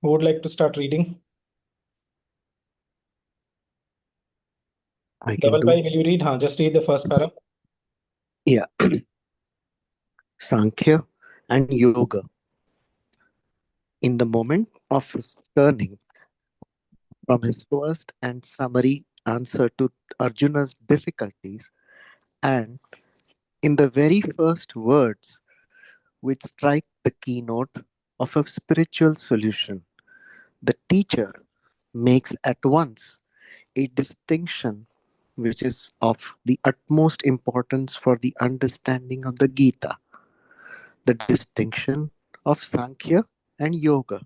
Who would like to start reading? I can Double do. by, will you read? Just read the first para. Yeah. Sankhya and Yoga. In the moment of his turning from his first and summary answer to Arjuna's difficulties, and in the very first words which strike the keynote of a spiritual solution, the teacher makes at once a distinction which is of the utmost importance for the understanding of the Gita, the distinction of Sankhya and Yoga.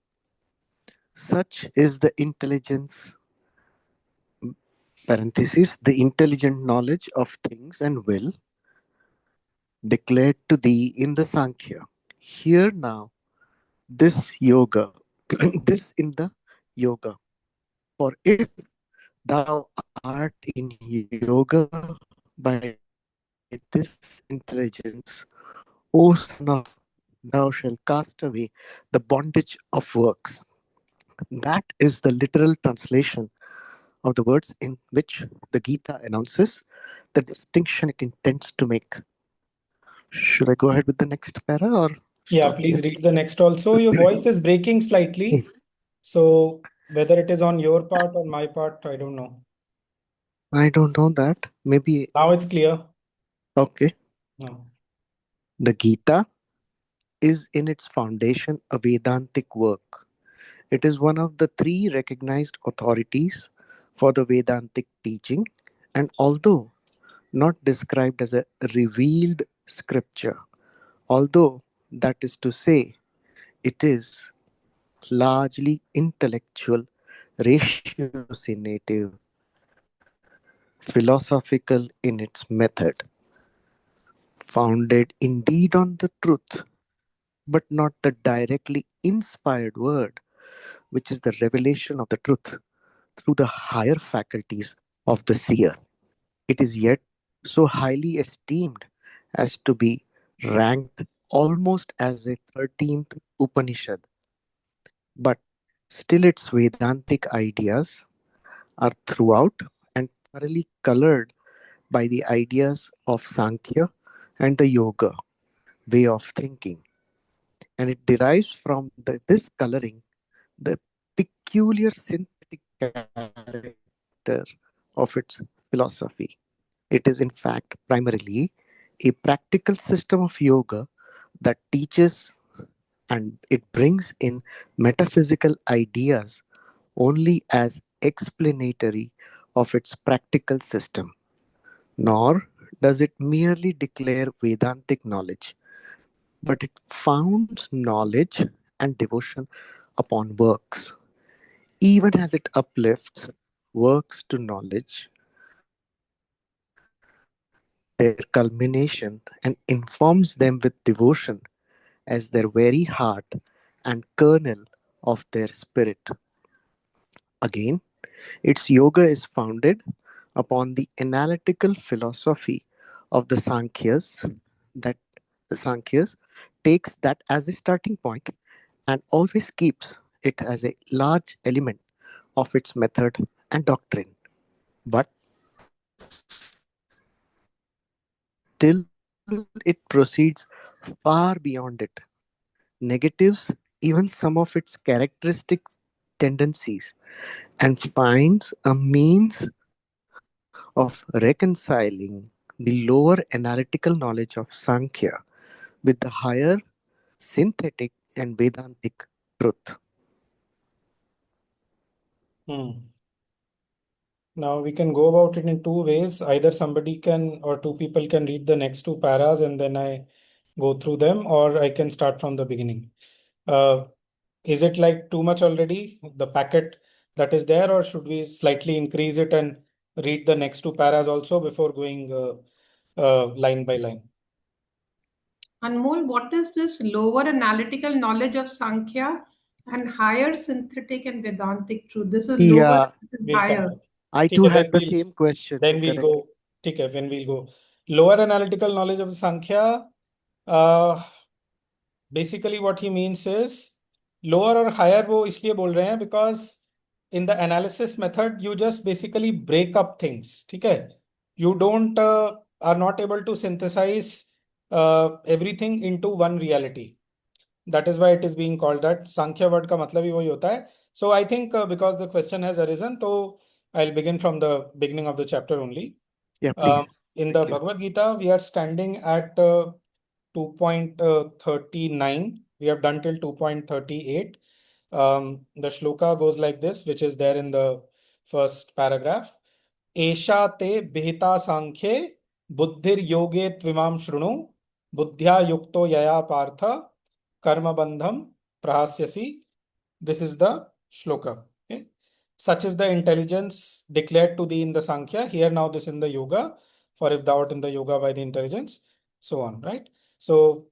Such is the intelligence, parenthesis, the intelligent knowledge of things and will declared to thee in the Sankhya. Hear now this yoga, this in the yoga. For if thou art in yoga by this intelligence, O son of, thou shalt cast away the bondage of works. That is the literal translation of the words in which the Gita announces the distinction it intends to make. Should I go ahead with the next para or Yeah, stop here? please read the next also. Your voice is breaking slightly. So whether it is on your part or my part, I don't know. I don't know that. Maybe. Now it's clear. Okay. No. The Gita is in its foundation a Vedantic work. It is one of the three recognized authorities for the Vedantic teaching, and although not described as a revealed scripture, although that is to say, it is largely intellectual, ratiocinative, philosophical in its method, founded indeed on the truth, but not the directly inspired word, which is the revelation of the truth through the higher faculties of the seer. It is yet so highly esteemed as to be ranked almost as a 13th Upanishad, but still its Vedantic ideas are throughout and thoroughly colored by the ideas of Sankhya and the Yoga way of thinking, and it derives from this coloring the peculiar synthetic character of its philosophy. It is, in fact, primarily a practical system of yoga that teaches and it brings in metaphysical ideas only as explanatory of its practical system, nor does it merely declare Vedantic knowledge, but it founds knowledge and devotion upon works, even as it uplifts works to knowledge, their culmination, and informs them with devotion as their very heart and kernel of their spirit. Again, its yoga is founded upon the analytical philosophy of the Sankhyas, that the Sankhyas takes that as a starting point and always keeps it as a large element of its method and doctrine. But still it proceeds far beyond it, negatives even some of its characteristic tendencies, and finds a means of reconciling the lower analytical knowledge of Sankhya with the higher synthetic and Vedantic truth. Hmm. Now we can go about it in two ways. Either somebody can or two people can read the next two paras and then I go through them, or I can start from the beginning. Uh, is it like too much already, the packet that is there, or should we slightly increase it and read the next two paras also before going line by line? Anmol, what is this lower analytical knowledge of Sankhya and higher synthetic and Vedantic truth? This is lower, Yeah, this is We'll come higher. back. I ठीक too है, had the same question. then we'll Correct. go. ठीक है, when we'll go. Lower analytical knowledge of the Sankhya. Uh, Basically, what he means is lower और higher वो इसलिए बोल रहे हैं because in the analysis method you just basically break up things, ठीक है, you don't are not able to synthesise everything into one reality. That is why it is being called that. सांख्य word का मतलब ही वही होता है. So I think because the question has arisen, तो I will begin from the beginning of the chapter only. Yeah, please. In the Thank you. Bhagavad Gita, we are standing at 2.39. We have done till 2.38. The shloka goes like this, which is there in the first paragraph. Esha te bihita sankhye buddhir yoge tvimam shrunu buddhya yukto yaya partha karma bandham prahasyasi. This is the shloka. Okay. Such is the intelligence declared to thee in the Sankhya. Here now this in the Yoga. For if thou art in the Yoga by the intelligence, so on, right? So,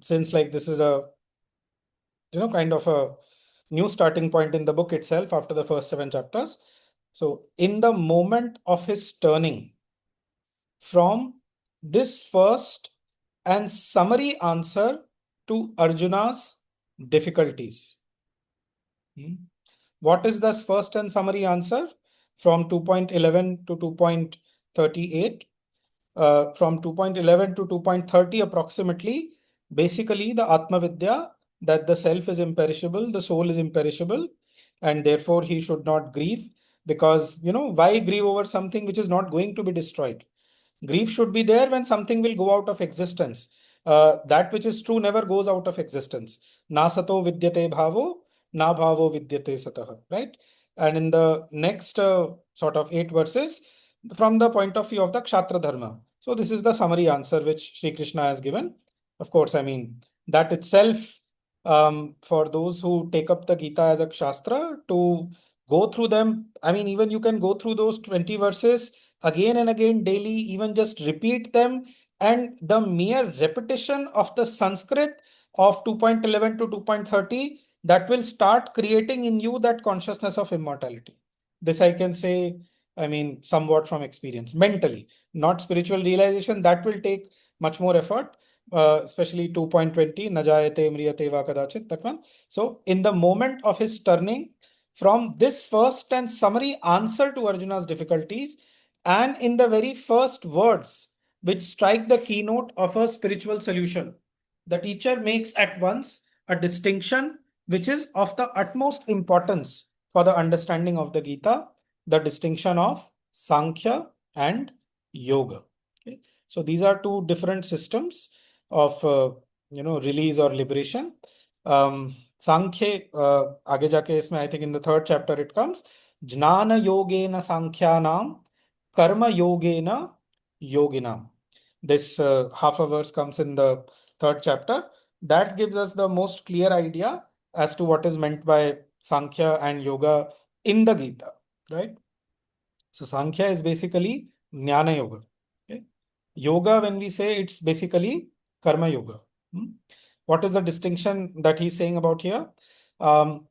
since like this is a kind of a new starting point in the book itself after the first 7 chapters. So, in the moment of his turning from this first and summary answer to Arjuna's difficulties. What is this first and summary answer? From 2.11 to 2.38. From 2.11 to 2.30 approximately, basically the Atma Vidya, that the self is imperishable, the soul is imperishable, and therefore he should not grieve, because why grieve over something which is not going to be destroyed? Grief should be there when something will go out of existence. That which is true never goes out of existence. Na sato vidyate bhavo, na bhavo vidyate satah, right? And in the next sort of 8 verses, from the point of view of the Kshatra Dharma. So this is the summary answer which Sri Krishna has given. Of course, I mean, that itself, for those who take up the Gita as a Shastra, to go through them, I mean, even you can go through those 20 verses again and again daily, even just repeat them, and the mere repetition of the Sanskrit of 2.11 to 2.30, that will start creating in you that consciousness of immortality. This I can say, I mean, somewhat from experience, mentally, not spiritual realization. That will take much more effort, especially 2.20, Najayate mriyate va kadachit, that one. So in the moment of his turning from this first and summary answer to Arjuna's difficulties, and in the very first words which strike the keynote of a spiritual solution, the teacher makes at once a distinction which is of the utmost importance for the understanding of the Gita, the distinction of Sankhya and Yoga. Okay? So these are two different systems of release or liberation. Sankhya, आगे जाके इसमें I think in the third chapter it comes, ज्ञान योगेन सांख्यानाम karma yogena yoginam. This half a verse comes in the third chapter. That gives us the most clear idea as to what is meant by Sankhya and Yoga in the Gita, right? So Sankhya is basically Jnana Yoga. Okay? Yoga, when we say, it's basically Karma Yoga. What is the distinction that he's saying about here?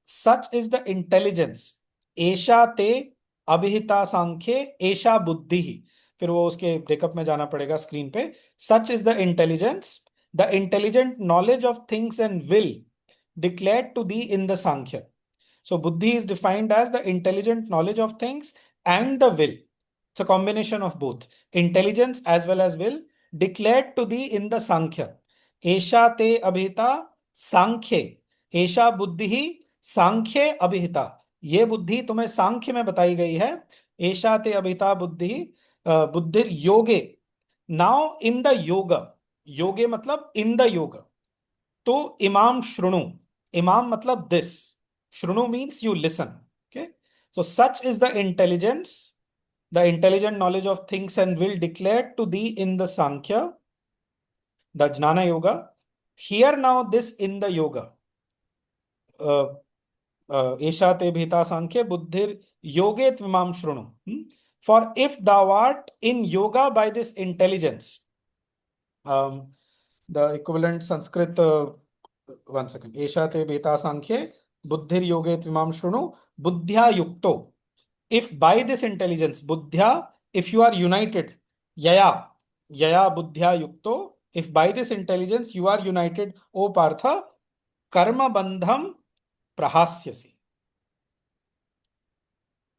Such is the intelligence. Esha te abhita sankhye esha buddhi. फिर वो उसके breakup में जाना पड़ेगा screen पे. Such is the intelligence, the intelligent knowledge of things and will declared to thee in the Sankhya. So buddhi is defined as the intelligent knowledge of things and the will. It's a combination of both intelligence as well as will declared to thee in the Sankhya. Esha te abhita सांख्ये, Esha बुद्धि ही सांख्ये अभिहिता. ये बुद्धि तुम्हें सांख्य में बताई गई है. एशा ते अभिहिता बुद्धि बुद्धिर योगे. नाउ इन द योग, योगे मतलब इन द योग. तो इमाम श्रुणु, इमाम मतलब दिस, श्रुणु means you listen. Okay, so such is the intelligence, the intelligent knowledge of things and will declared to thee in the Sankhya, the Jnana Yoga. Here now this in the Yoga. Esha te bhita Sankhya buddhir yoge tvimam shrunu. For if thou art in yoga by this intelligence, the equivalent Sanskrit, one second. Esha te bhita Sankhya buddhir yoge tvimam shrunu buddhya yukto. If by this intelligence, buddhya, if you are united, yaya buddhya yukto, if by this intelligence you are united, O Partha, karma bandham prahasyasi.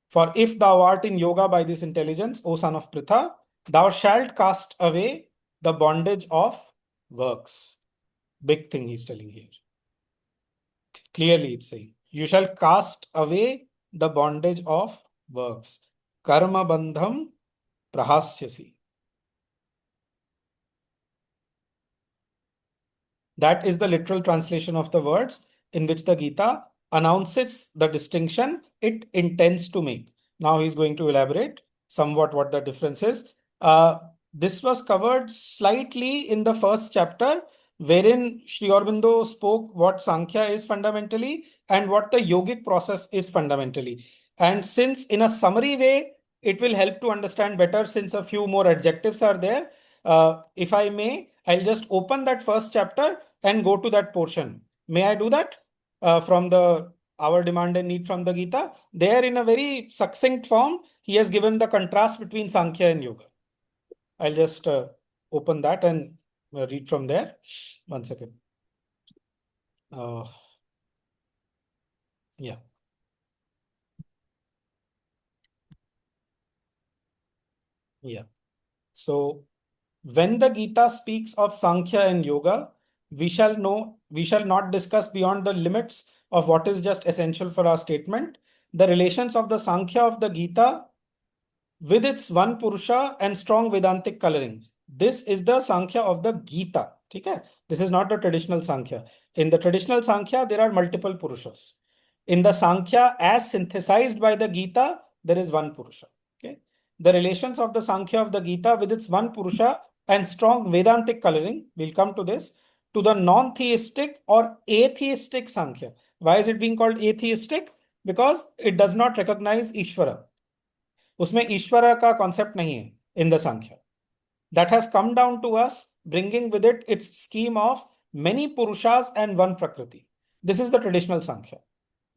For if thou art in yoga by this intelligence, O son of Pritha, thou shalt cast away the bondage of works. Big thing he's telling here. Clearly it's saying, you shall cast away the bondage of works. Karma bandham prahasyasi. That is the literal translation of the words in which the Gita announces the distinction it intends to make. Now he's going to elaborate somewhat what the difference is. This was covered slightly in the first chapter, wherein Sri Aurobindo spoke what Sankhya is fundamentally and what the yogic process is fundamentally. And since in a summary way, it will help to understand better since a few more adjectives are there. If I may, I'll just open that first chapter and go to that portion. May I do that from the our demand and need from the Gita? There, in a very succinct form, he has given the contrast between Sankhya and Yoga. I'll just open that and read from there. One second. Yeah. Yeah. So when the Gita speaks of Sankhya and Yoga, we shall not discuss beyond the limits of what is just essential for our statement. The relations of the Sankhya of the Gita with its one Purusha and strong Vedantic coloring. This is the Sankhya of the Gita. Okay? This is not the traditional Sankhya. In the traditional Sankhya, there are multiple Purushas. In the Sankhya, as synthesized by the Gita, there is one Purusha. Okay? The relations of the Sankhya of the Gita with its one Purusha and strong Vedantic coloring, we'll come to this, to the non-theistic or atheistic Sankhya. Why is it being called atheistic? Because it does not recognize Ishvara. उसमें ईश्वर का concept नहीं है in the Sankhya. That has come down to us, bringing with it its scheme of many purushas and one prakriti. This is the traditional Sankhya.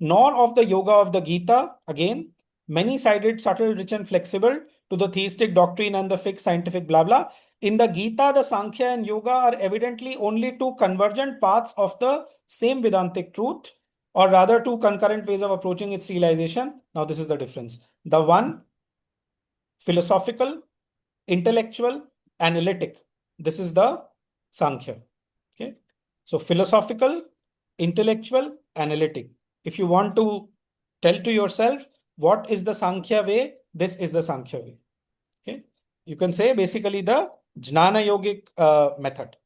Nor of the yoga of the Gita, again, many-sided, subtle, rich and flexible to the theistic doctrine and the fixed scientific blah blah. In the Gita, the Sankhya and Yoga are evidently only two convergent paths of the same Vedantic truth, or rather two concurrent ways of approaching its realization. Now this is the difference. The one, philosophical, intellectual, analytic. This is the Sankhya. Okay. So philosophical, intellectual, analytic. If you want to tell to yourself what is the Sankhya way, this is the Sankhya way. Okay. You can say basically the Jnana yogic method,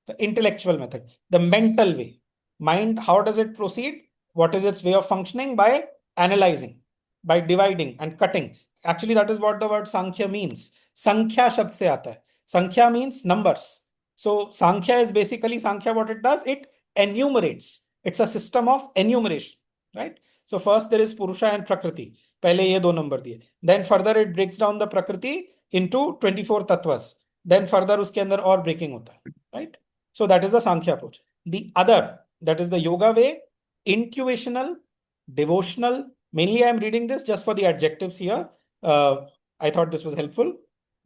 the intellectual method, the mental way. Mind, how does it proceed? What is its way of functioning? By analyzing, by dividing and cutting. Actually, that is what the word Sankhya means. Sankhya shabd se aata hai. Sankhya means numbers. So Sankhya is basically, Sankhya, what it does, it enumerates. It's a system of enumeration, right? So first there is Purusha and Prakriti. Pehle ye do number diye. Then further it breaks down the Prakriti into 24 tattvas. Then further uske andar aur breaking hota hai, right? So that is the Sankhya approach. The other, that is the Yoga way, intuitional, devotional. Mainly I am reading this just for the adjectives here. I thought this was helpful.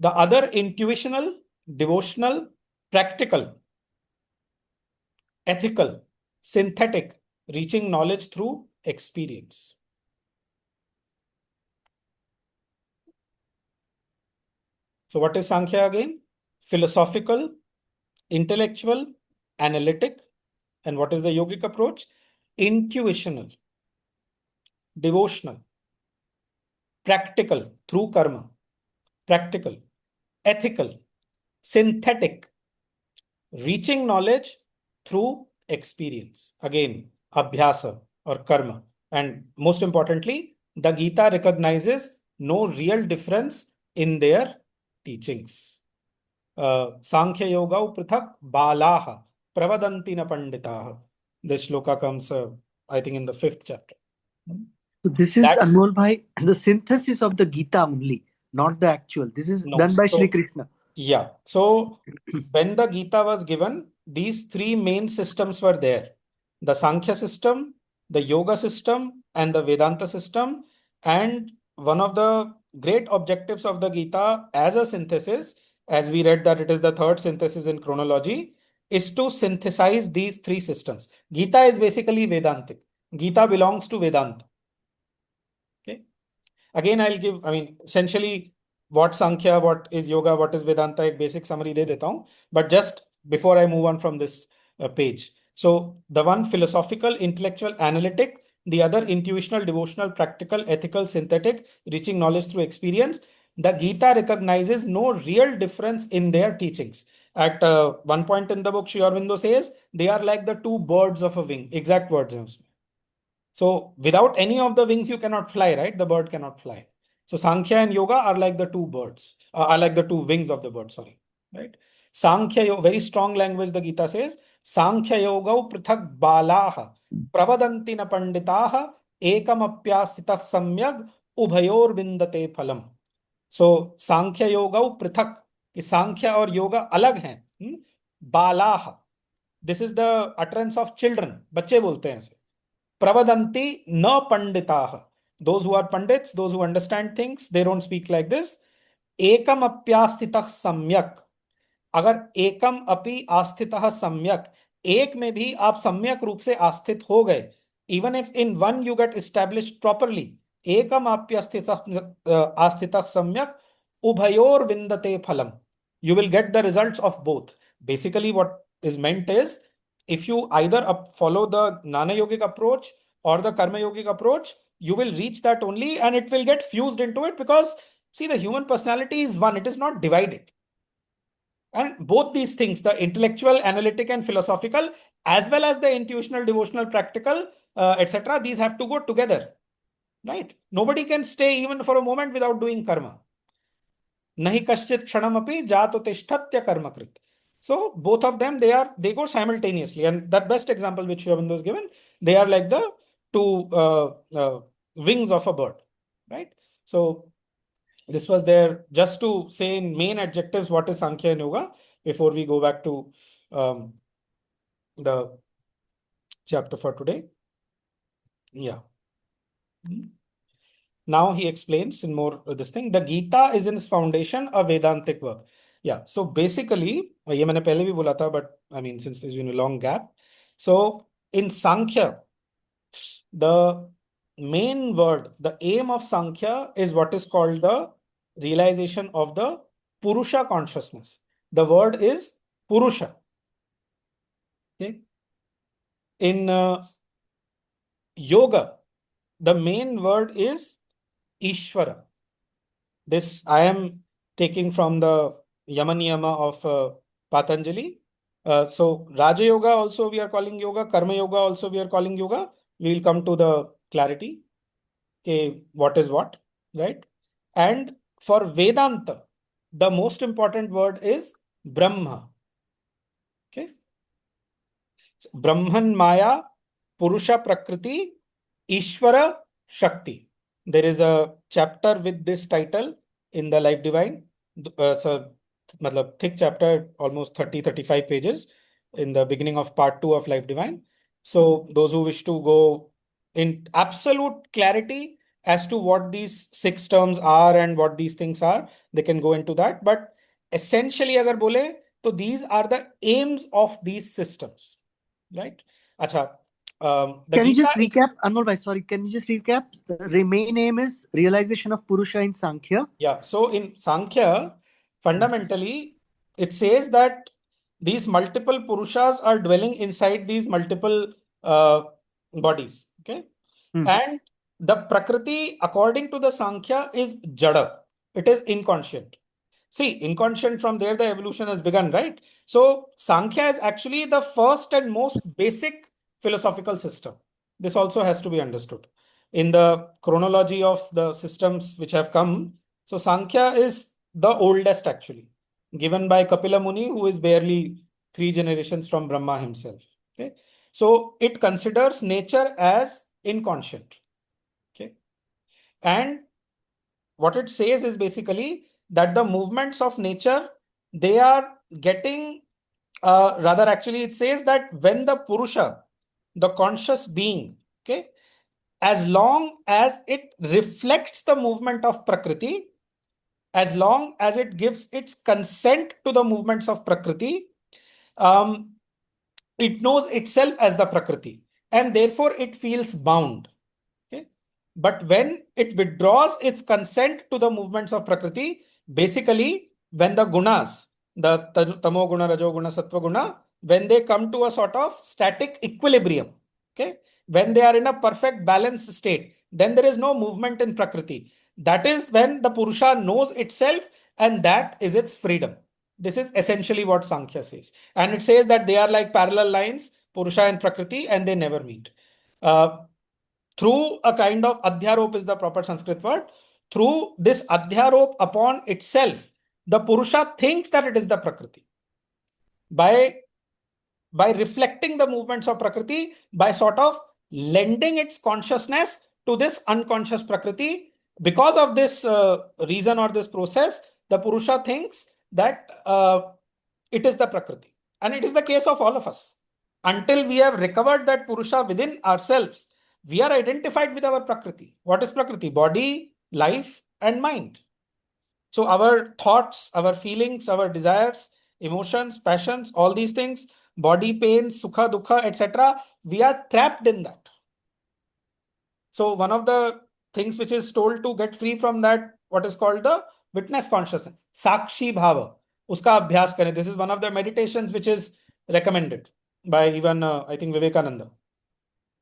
The other, intuitional, devotional, practical, ethical, synthetic, reaching knowledge through experience. So what is Sankhya again? Philosophical, intellectual, analytic. And what is the yogic approach? Intuitional, devotional, practical through karma, practical, ethical, synthetic, reaching knowledge through experience. Again, abhyasa or karma. And most importantly, the Gita recognizes no real difference in their teachings. Sankhya Yoga Prithak Balaha Pravadantina Panditaha. This shloka comes, I think, in the 5th chapter. So this is, Anmol Bhai, the synthesis of the Gita only, not the actual. This is done by Sri Krishna. Yeah. So when the Gita was given, these three main systems were there. The Sankhya system, the Yoga system, and the Vedanta system. And one of the great objectives of the Gita as a synthesis, as we read that it is the third synthesis in chronology, is to synthesize these three systems. Gita is basically Vedantic. Gita belongs to Vedanta. Okay. Again, I'll give, essentially what Sankhya, what is Yoga, what is Vedanta, a basic summary de deta hu. But just before I move on from this page. So the one philosophical, intellectual, analytic, the other intuitional, devotional, practical, ethical, synthetic, reaching knowledge through experience. The Gita recognizes no real difference in their teachings. At one point in the book, Sri Aurobindo says they are like the two birds of a wing. Exact words. So without any of the wings, you cannot fly, right? The bird cannot fly. So Sankhya and Yoga are like the two birds, are like the two wings of the bird, sorry, right? Sankhya Yoga, very strong language, the Gita says, Sankhya Yoga prithak balaha pravadanti na panditaha ekam apyasthitah samyag ubhayor vindate phalam. So Sankhya Yoga prithak, कि सांख्य और योगा अलग हैं. बालाह, this is the utterance of children, बच्चे बोलते हैं इसे. Pravadanti na panditaha. Those who are pandits, those who understand things, they don't speak like this. Ekam apyastitah samyak. अगर एकम अपि आस्थितः सम्यक, एक में भी आप सम्यक रूप से आस्थित हो गए, even if in one you get established properly, एकम आस्थितः सम्यक उभयोर विन्दते फलम. You will get the results of both. Basically, what is meant is, if you either follow the Jnana Yogic approach or the Karma Yogic approach, you will reach that only, and it will get fused into it, because see, the human personality is one, it is not divided. And both these things, the intellectual, analytic, and philosophical, as well as the intuitional, devotional, practical, etc., these have to go together, right? Nobody can stay even for a moment without doing karma. Nahi kaschit kshanamapi jato tishtatya karmakrit. So both of them, they go simultaneously. And that best example which Sri Aurobindo has given, they are like the two wings of a bird, right? So this was there just to say in main adjectives what is Sankhya and Yoga before we go back to the chapter for today. Yeah. Now he explains in more this thing. The Gita is in its foundation a Vedantic work. Yeah. So basically, ये मैंने पहले भी बोला था, but since there's been a long gap. So in Sankhya, the main word, the aim of Sankhya is what is called the realization of the Purusha consciousness. The word is Purusha. Okay. In Yoga, the main word is Ishvara. This I am taking from the Yamaniyama of Patanjali. So Raja Yoga also we are calling Yoga, Karma Yoga also we are calling Yoga. We will come to the clarity. Okay, what is what, right? And for Vedanta, the most important word is Brahma. Okay. Brahman Maya, Purusha Prakriti, Ishvara Shakti. There is a chapter with this title in the Life Divine. So, thick chapter, almost 30-35 pages in the beginning of part 2 of Life Divine. So those who wish to go in absolute clarity as to what these 6 terms are and what these things are, they can go into that. But essentially, agar bole, so these are the aims of these systems, right? Acha. Can you just recap, Anmol bhai, sorry, can you just recap? The main aim is realization of Purusha in Sankhya. Yeah, so in Sankhya, fundamentally, it says that these multiple Purushas are dwelling inside these multiple bodies, okay? And the Prakriti, according to the Sankhya, is Jada. It is inconscient. See, inconscient, from there the evolution has begun, right? So Sankhya is actually the first and most basic philosophical system. This also has to be understood. In the chronology of the systems which have come, so Sankhya is the oldest actually, given by Kapila Muni, who is barely 3 generations from Brahma himself. Okay, so it considers nature as inconscient. Okay, and what it says is basically that the movements of nature, they are getting, rather actually it says that when the Purusha, the conscious being, okay, as long as it reflects the movement of Prakriti, as long as it gives its consent to the movements of Prakriti, It knows itself as the Prakriti, and therefore it feels bound. Okay? But when it withdraws its consent to the movements of Prakriti, basically when the gunas, the tamo guna, rajo guna, sattva guna, when they come to a sort of static equilibrium, okay, when they are in a perfect balanced state, then there is no movement in Prakriti. That is when the Purusha knows itself, and that is its freedom. This is essentially what Sankhya says. And it says that they are like parallel lines, Purusha and Prakriti, and they never meet. Through a kind of adhyarop is the proper Sanskrit word. Through this adhyarop upon itself, the Purusha thinks that it is the Prakriti. By reflecting the movements of Prakriti, by sort of lending its consciousness to this unconscious Prakriti, because of this reason or this process, the Purusha thinks that it is the Prakriti. And it is the case of all of us. Until we have recovered that Purusha within ourselves, we are identified with our Prakriti. What is Prakriti? Body, life, and mind. So our thoughts, our feelings, our desires, emotions, passions, all these things, body pain, sukha, dukha, etc., we are trapped in that. So one of the things which is told to get free from that, what is called the witness consciousness, Sakshi Bhava, uska abhyas kare. This is one of the meditations which is recommended by even, I think, Vivekananda.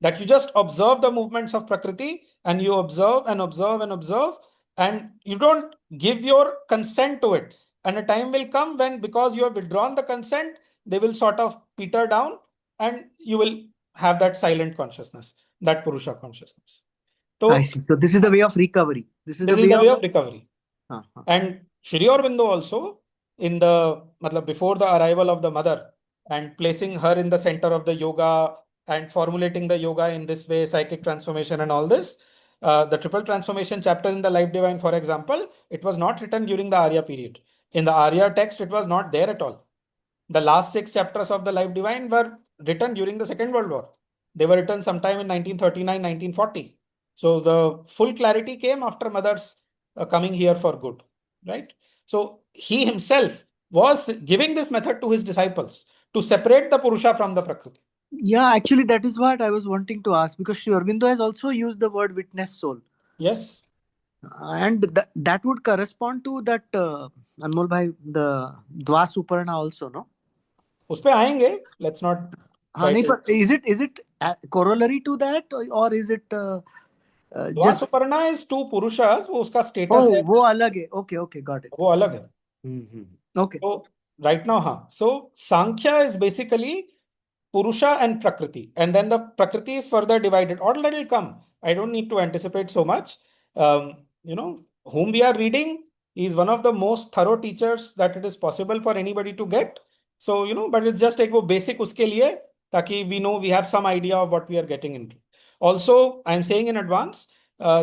That you just observe the movements of Prakriti, and you observe and observe and observe, and you don't give your consent to it. And a time will come when, because you have withdrawn the consent, they will sort of peter down, and you will have that silent consciousness, that Purusha consciousness. So, I see. So this is the way of recovery. This is the way of recovery. Uh-huh. And Shri Aurobindo also, in the before the arrival of the mother, and placing her in the center of the yoga, and formulating the yoga in this way, psychic transformation and all this, the triple transformation chapter in the Life Divine, for example, it was not written during the Arya period. In the Arya text, it was not there at all. The last 6 chapters of the Life Divine were written during the Second World War. They were written sometime in 1939, 1940. So the full clarity came after mother's coming here for good, right? So he himself was giving this method to his disciples to separate the Purusha from the Prakriti. Yeah, actually, that is what I was wanting to ask, because Sri Aurobindo has also used the word witness soul. Yes. And that would correspond to that Anmol bhai, the Dva Suparna also, no? उस पे आएंगे. Let's not. Is it corollary to that, or is it Dva Suparna is 2 Purushas. वो उसका status Oh, है. वो अलग है. Okay, got it. वो अलग है. Okay. So right now, हाँ. So Sankhya is basically Purusha and Prakriti, and then the Prakriti is further divided. Order will come. I don't need to anticipate so much. Whom we are reading is one of the most thorough teachers that it is possible for anybody to get. So, but it's just like वो basic उसके लिए, ताकि we know we have some idea of what we are getting into. Also, I'm saying in advance,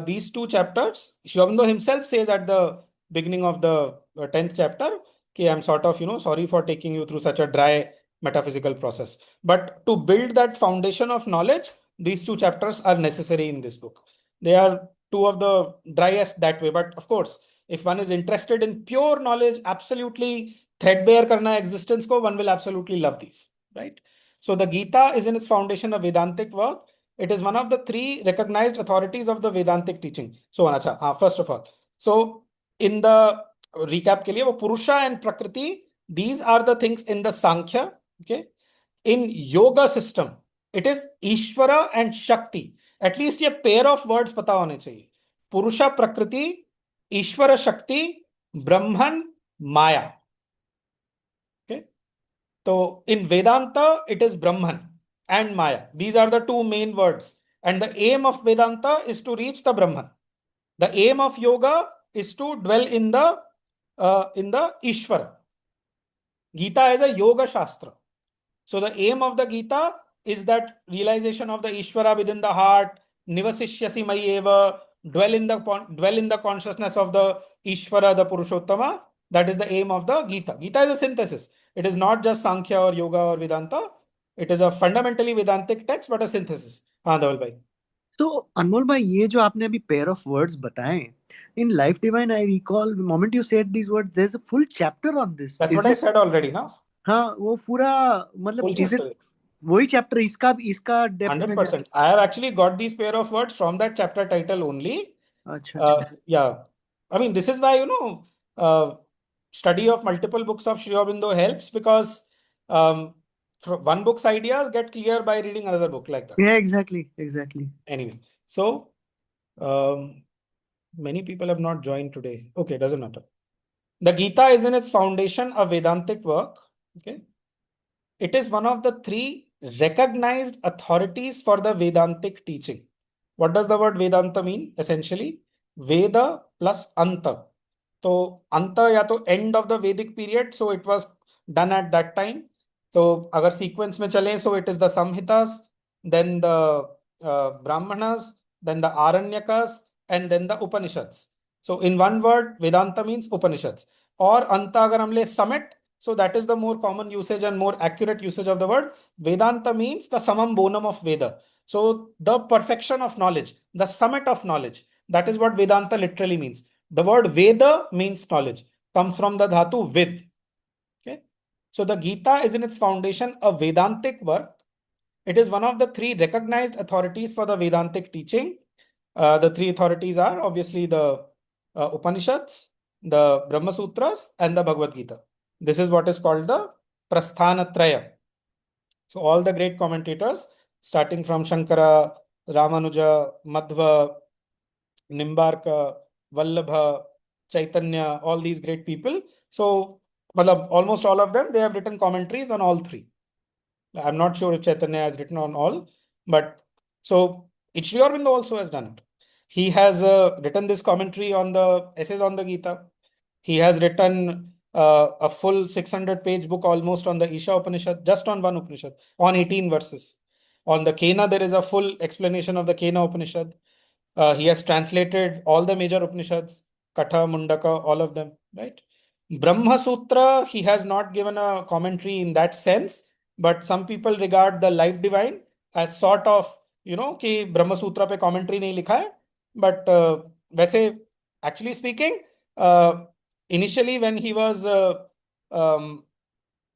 these 2 chapters, Sri Aurobindo himself says at the beginning of the 10th chapter, okay, I'm sort of, sorry for taking you through such a dry metaphysical process. But to build that foundation of knowledge, these 2 chapters are necessary in this book. They are 2 of the driest that way. But of course, if one is interested in pure knowledge, absolutely threadbare karna existence ko, one will absolutely love these, right? So the Gita is in its foundation a Vedantic work. It is one of the 3 recognized authorities of the Vedantic teaching. So, first of all, so in the recap ke liye, wo Purusha and Prakriti, these are the things in the Sankhya. Okay. In yoga system, it is Ishvara and Shakti. At least a pair of words pata hone chahiye. Purusha Prakriti, Ishvara Shakti, Brahman Maya. Okay. So in Vedanta, it is Brahman and Maya. These are the 2 main words. And the aim of Vedanta is to reach the Brahman. The aim of yoga is to dwell in the Ishvara. Gita is a yoga shastra. So the aim of the Gita is that realization of the Ishvara within the heart, nivasishyasi mayeva, dwell in the consciousness of the Ishvara, the Purushottama. That is the aim of the Gita. Gita is a synthesis. It is not just Sankhya or Yoga or Vedanta. It is a fundamentally Vedantic text, but a synthesis. हाँ धवल भाई. So Anmol bhai, ये जो आपने अभी pair of words बताए, in Life Divine, I recall the moment you said these words, there's a full chapter on this. That's what I said already, ना? हाँ, वो पूरा मतलब Full is it chapter. वही चैप्टर इसका डेप्थ में 100%. I have actually got these pair of words from that chapter title only. अच्छा Yeah. I mean, this is why, study of multiple books of Sri Aurobindo helps, because one book's ideas get clear by reading another book like that. yeah, exactly. Anyway, so um, many people have not joined today. Okay, doesn't matter. The Gita is in its foundation a Vedantic work. Okay. It is one of the three recognized authorities for the Vedantic teaching. What does the word Vedanta mean? Essentially, Veda plus Anta. So, Anta या तो end of the Vedic period, so it was done at that time. So, अगर sequence में चले, so it is the Samhitas, then the Brahmanas, then the Aranyakas, and then the Upanishads. So, in one word, Vedanta means Upanishads. और अंत अगर हम ले summit, so that is the more common usage and more accurate usage of the word. Vedanta means the summum bonum of Veda. So the perfection of knowledge, the summit of knowledge. That is what Vedanta literally means. The word Veda means knowledge, comes from the dhatu vid. Okay. So the Gita is in its foundation a Vedantic work. It is one of the three recognized authorities for the Vedantic teaching. The three authorities are obviously the Upanishads, the Brahma Sutras, and the Bhagavad Gita. This is what is called the Prasthanatraya. So all the great commentators, starting from Shankara, Ramanuja, Madhva, Nimbarka, Vallabha, Chaitanya, all these great people. So almost all of them, they have written commentaries on all three. I'm not sure if Chaitanya has written on all, but so Sri Aurobindo also has done it. He has written this commentary on the essays on the Gita. He has written a full 600-page book almost on the Isha Upanishad, just on one Upanishad, on 18 verses. On the Kena, there is a full explanation of the Kena Upanishad. He has translated all the major Upanishads, Katha, Mundaka, all of them, right? Brahma Sutra, he has not given a commentary in that sense, but some people regard the Life Divine as sort of, कि Brahma Sutra पे commentary नहीं लिखा है, but वैसे, actually speaking, initially when he was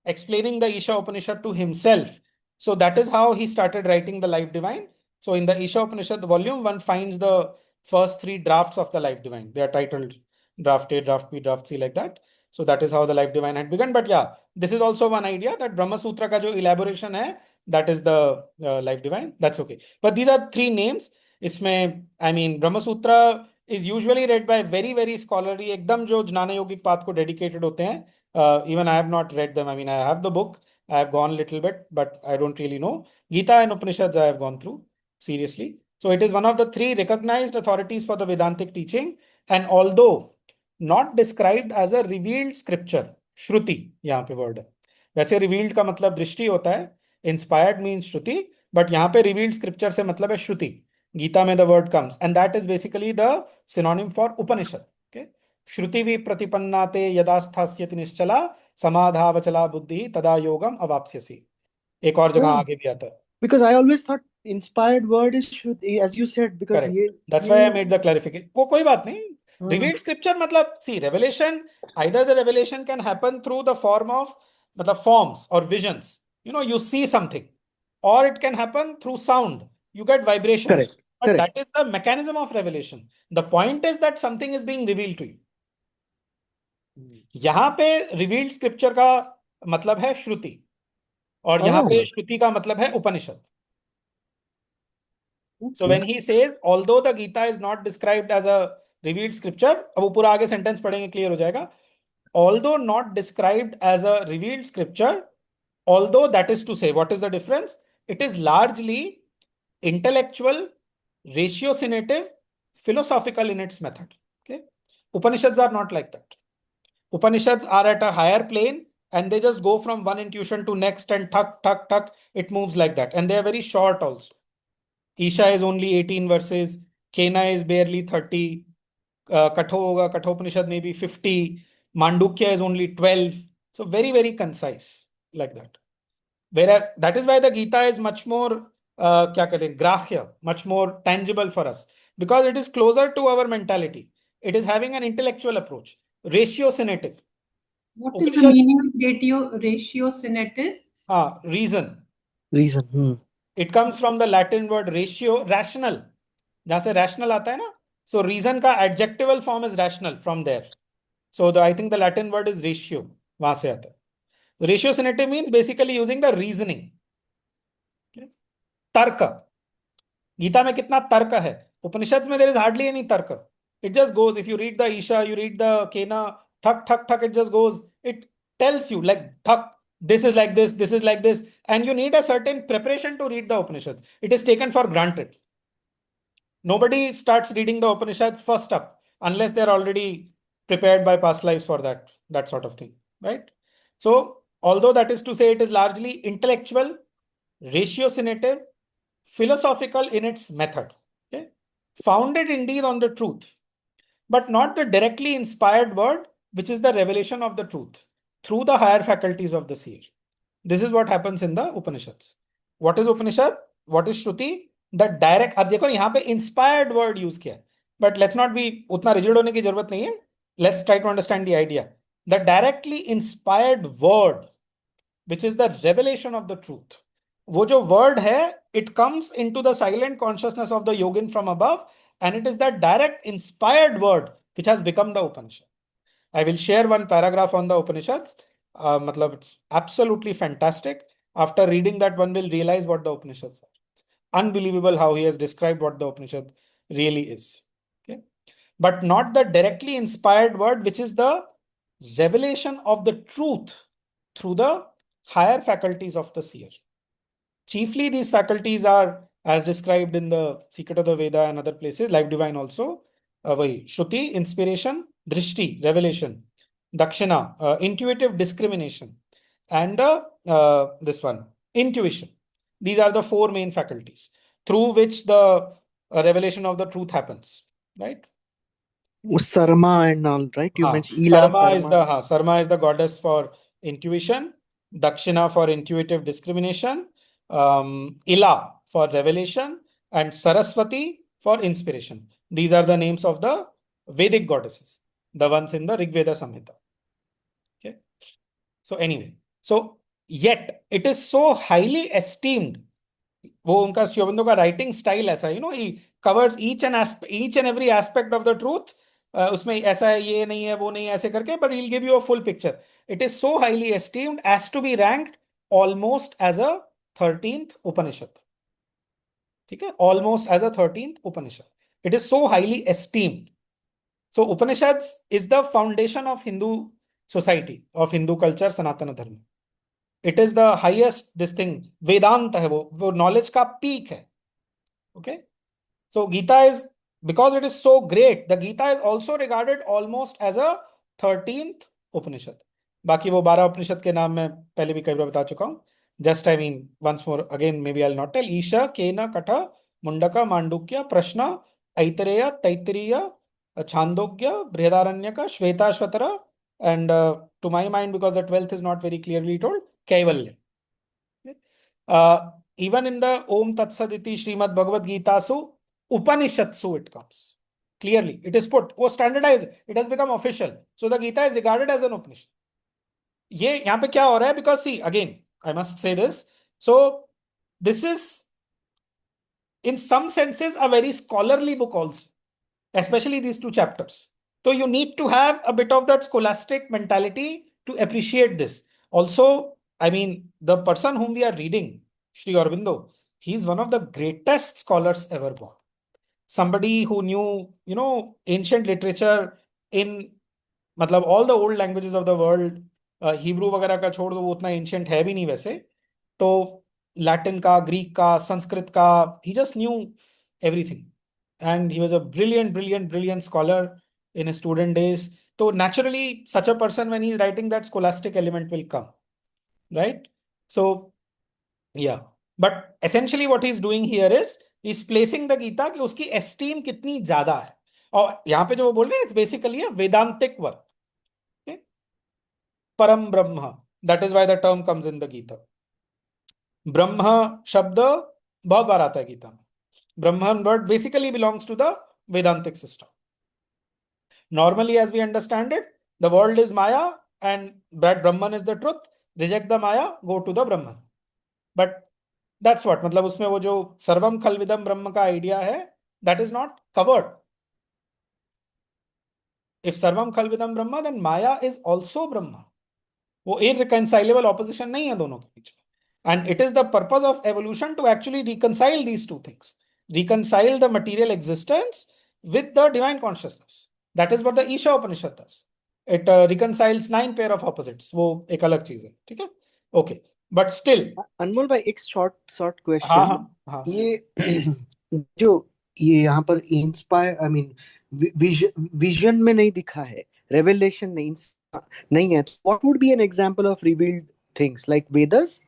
explaining the Isha Upanishad to himself, so that is how he started writing the Life Divine. So in the Isha Upanishad volume, one finds the first three drafts of the Life Divine. They are titled Draft A, Draft B, Draft C, like that. So that is how the Life Divine had begun. But yeah, this is also one idea that Brahma Sutra ka jo elaboration hai, that is the Life Divine. That's okay. But these are three names. इसमें, I mean, Brahma Sutra is usually read by very, very scholarly, एकदम जो ज्ञान योगिक path को dedicated होते हैं. Even I have not read them. I mean, I have the book. I have gone a little bit, but I don't really know. Gita and Upanishads I have gone through, seriously. So it is one of the three recognized authorities for the Vedantic teaching. And although not described as a revealed scripture, Shruti, यहाँ पे word है. वैसे revealed का मतलब दृष्टि होता है. Inspired means Shruti, but यहाँ पे revealed scripture से मतलब है Shruti. Gita में the word comes, and that is basically the synonym for Upanishad. Okay. श्रुति भी प्रतिपन्नाते यदा स्थास्यति निश्चला समाधावचला बुद्धि तदा योगम अवाप्स्यसि. एक और जगह आगे भी आता है. Because I always thought inspired word is Shruti, as you said, because Correct. That's why I made the clarification. कोई बात नहीं. Revealed scripture मतलब, see, revelation, either the revelation can happen through the form of forms or visions. You see something, or it can happen through sound. You get vibration. Correct. But Correct. that is the mechanism of revelation. The point is that something is being revealed to you. यहाँ पे revealed scripture का मतलब है श्रुति, और यहाँ पे श्रुति का मतलब है उपनिषद. So when he says, although the Gita is not described as a revealed scripture, अब वो पूरा आगे सेंटेंस पढ़ेंगे क्लियर हो जाएगा. Although not described as a revealed scripture, although, that is to say, what is the difference? It is largely intellectual, ratiocinative, philosophical in its method. Okay, Upanishads are not like that. Upanishads are at a higher plane, and they just go from one intuition to next, and tuck, it moves like that. And they are very short also. Isha is only 18 verses. Kena is barely 30. Kathopanishad maybe 50. Mandukya is only 12. So very, very concise, like that. Whereas that is why the Gita is much more grahya, much more tangible for us, because it is closer to our mentality. It is having an intellectual approach, ratiocinative. What is the meaning of ratiocinative? Reason. Reason. It comes from the Latin word ratio, rational. जहां से rational आता है ना, so reason का adjectival form is rational from there. So I think the Latin word is ratio, वहां से आता है. Ratiocinative means basically using the reasoning. Okay? तर्क. गीता में कितना तर्क है? उपनिषद में there is hardly any तर्क. It just goes. If you read the Isha, you read the Kena, thak thak thak, it just goes. It tells you like thak, this is like this is like this, and you need a certain preparation to read the Upanishads. It is taken for granted. Nobody starts reading the Upanishads first up unless they're already prepared by past lives for that sort of thing, right? So, although that is to say it is largely intellectual, ratiocinative, philosophical in its method, okay? Founded indeed on the truth, but not the directly inspired word, which is the revelation of the truth through the higher faculties of the seer. This is what happens in the Upanishads. What is Upanishad? What is Shruti? The direct. अब देखो यहाँ पे inspired word use किया है, but let's not be उतना rigid होने की जरूरत नहीं है. Let's try to understand the idea. The directly inspired word, which is the revelation of the truth. वो जो word है, it comes into the silent consciousness of the yogin from above, and it is that direct inspired word which has become the Upanishad. I will share one paragraph on the Upanishads. Matlab, it's absolutely fantastic. After reading that, one will realize what the Upanishads are. It's unbelievable how he has described what the Upanishad really is. Okay? But not the directly inspired word, which is the revelation of the truth through the higher faculties of the seer. Chiefly, these faculties are, as described in the Secret of the Veda and other places, Life Divine also, Shruti, inspiration, Drishti, revelation, Dakshina, intuitive discrimination, and this one, intuition. These are the four main faculties through which the revelation of the truth happens, right? Sarma and all, right? You mentioned Ila Sarma is the goddess for intuition, Dakshina for intuitive discrimination, Ila for revelation, and Saraswati for inspiration. These are the names of the Vedic goddesses, the ones in the Rig Veda Samhita. Okay. So anyway, so yet it is so highly esteemed. वो उनका श्री अरबिंदो का writing style ऐसा, he covers each and every aspect of the truth. उसमें ऐसा है, ये नहीं है, वो नहीं है, ऐसे करके, but he'll give you a full picture. It is so highly esteemed as to be ranked almost as a 13th Upanishad. ठीक है, almost as a 13th Upanishad. It is so highly esteemed. So Upanishads is the foundation of Hindu society, of Hindu culture, Sanatana Dharma. It is the highest, this thing, Vedanta है वो knowledge का peak है. Okay. So Gita is, because it is so great, the Gita is also regarded almost as a 13th Upanishad. बाकी वो 12 Upanishad के नाम मैं पहले भी कई बार बता चुका हूँ. Just, I mean, once more, again, maybe I'll not tell. Isha, Kena, Katha, Mundaka, Mandukya, Prashna, Aitareya, Taittiriya, Chandogya, Brihadaranyaka, Shvetashvatara, and to my mind, because the 12th is not very clearly told, Kaivalya. Even in the Om Tat Saditi Srimad Bhagavad Gita, so Upanishadsu it comes. Clearly, it is put, standardized, it has become official. So the Gita is regarded as an Upanishad. ये यहाँ पे क्या हो रहा है? Because see, again, I must say this. So this is, in some senses, a very scholarly book also, especially these two chapters. So you need to have a bit of that scholastic mentality to appreciate this. Also, I mean, the person whom we are reading, Sri Aurobindo, he's one of the greatest scholars ever born. Somebody who knew, ancient literature in, मतलब all the old languages of the world, Hebrew वगैरह का छोड़ दो, वो उतना ancient है भी नहीं वैसे, तो लैटिन का, ग्रीक का, संस्कृत का, he just knew everything, and he was a brilliant scholar in his student days. So naturally, such a person, when he's writing, that scholastic element will come, right? So yeah, but essentially what he's doing here is he's placing the Gita कि उसकी esteem कितनी ज्यादा है, और यहाँ पे जो वो बोल रहे हैं, it's basically a Vedantic work. Param Brahma. That is why the term comes in the Gita. Brahma शब्द बहुत बार आता है गीता में. Brahman word basically belongs to the Vedantic system. Normally, as we understand it, the world is Maya and that Brahman is the truth. Reject the Maya, go to the Brahman. But that's what, मतलब उसमें वो जो सर्वम खलविदम ब्रह्म का idea है, that is not covered. If सर्वम खलविदम ब्रह्म, then Maya is also ब्रह्म. वो इररिकंसाइलेबल opposition नहीं है दोनों के बीच में. And it is the purpose of evolution to actually reconcile these two things, reconcile the material existence with the divine consciousness. That is what the Isha Upanishad does. It reconciles 9 pair of opposites. वो एक अलग चीज है, ठीक है? Okay, but still. अनमोल भाई, एक short हाँ क्वेश्चन. हाँ. ये जो ये यहाँ पर इंस्पायर, आई मीन विजन में नहीं दिखा है, रेवलेशन नहीं है, what would be an example of revealed things like Vedas?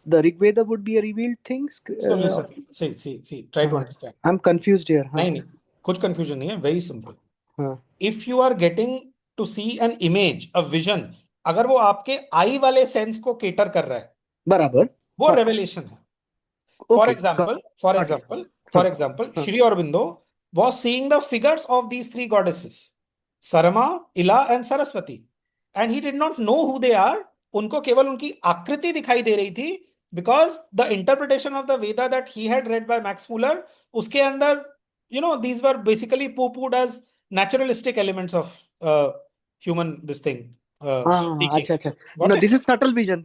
The Rig Veda would be a revealed things. So listen, see, try to understand. I'm confused here. नहीं, कुछ confusion नहीं है. Very simple. हाँ. If you are getting to see an image, a vision, अगर वो आपके आई वाले sense को केटर कर रहा है, बराबर, वो रेवलेशन है. For example, Sri Aurobindo was seeing the figures of these three goddesses, Sarama, Ila and Saraswati, and he did not know who they are. उनको केवल उनकी आकृति दिखाई दे रही थी, because the interpretation of the Veda that he had read by Max Muller, उसके अंदर, these were basically poo-pooed as naturalistic elements of human this thing. अच्छा. No, this is subtle vision.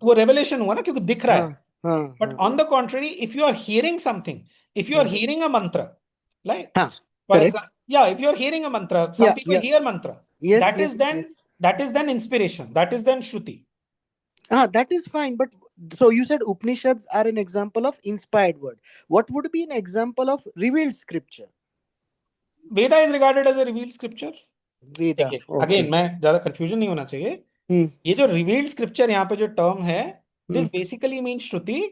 वो revelation हुआ ना, क्योंकि दिख रहा है. But on the contrary, if you are hearing something, if you are hearing a mantra, like, for example, if you are hearing a mantra, some people hear mantra. Yes, that is then inspiration. That is then Shruti. That is fine. But so you said Upanishads are an example of inspired word. What would be an example of revealed scripture? Veda is regarded as a revealed scripture. Veda. Again, मैं ज्यादा confusion नहीं होना चाहिए. ये जो revealed scripture यहाँ पे जो term है, this basically means Shruti,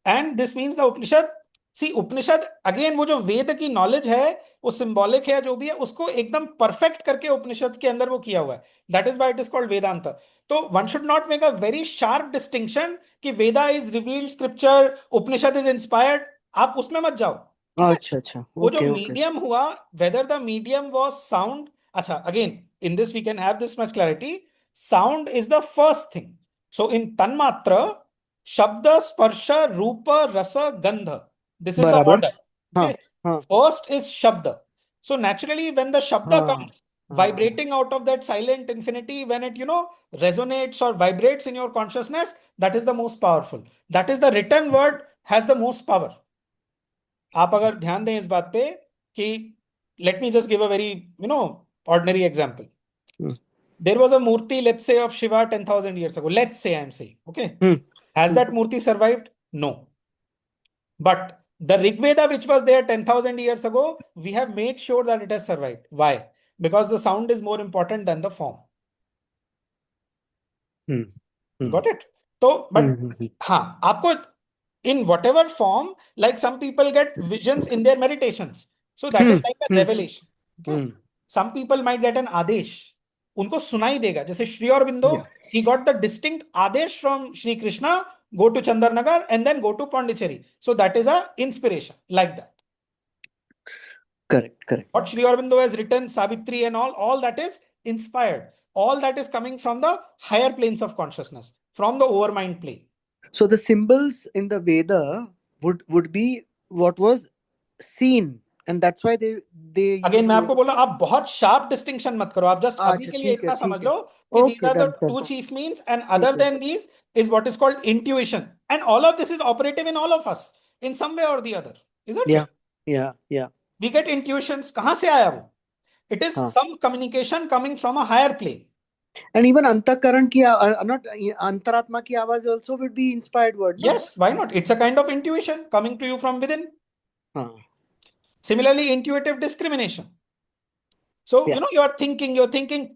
and this means the Upanishad. See, Upanishad, again, वो जो वेद की knowledge है, वो symbolic है, जो भी है, उसको एकदम perfect करके Upanishads के अंदर वो किया हुआ है. That is why it is called Vedanta. तो one should not make a very sharp distinction कि Veda is revealed scripture, Upanishad is inspired. आप उसमें मत जाओ. अच्छा. वो जो medium हुआ, whether the medium was sound. अच्छा, again, in this we can have this much clarity. Sound is the first thing. So in Tanmatra, Shabda, Sparsha, Rupa, Rasa, Gandha. This is the order. Okay? First is Shabda. So naturally, when the Shabda comes, vibrating out of that silent infinity, when it, resonates or vibrates in your consciousness, that is the most powerful. That is the written word has the most power. आप अगर ध्यान दें इस बात पे कि let me just give a very, ordinary example. There was a murti, let's say, of Shiva 10,000 years ago. Let's say, I'm saying, okay. Has that murti survived? No. But the Rig Veda, which was there 10,000 years ago, we have made sure that it has survived. Why? Because the sound is more important than the form. Got it? So, but हाँ, आपको in whatever form, like some people get visions in their meditations. So that is like a revelation. Okay? Some people might get an आदेश. उनको सुनाई देगा. जैसे Sri Aurobindo, he got the distinct Adesh from Shri Krishna, go to Chandarnagar and then go to Pondicherry. So that is a inspiration like that. Correct. What Sri Aurobindo has written, Savitri and all that is inspired. All that is coming from the higher planes of consciousness, from the overmind plane. So the symbols in the Veda would be what was seen, and that's why they again मैं आपको बोला, आप बहुत sharp distinction मत करो. आप just अभी के लिए इतना समझ लो कि these are the two chief means, and other than these is what is called intuition, and all of this is operative in all of us in some way or the other, isn't it? Yeah. We get intuitions. कहाँ से आया वो? It is some communication coming from a higher plane. And even Antakaran ki, not Antaratma ki आवाज also would be inspired word. No? Yes, why not? It's a kind of intuition coming to you from within. Similarly, intuitive discrimination. So, you are thinking,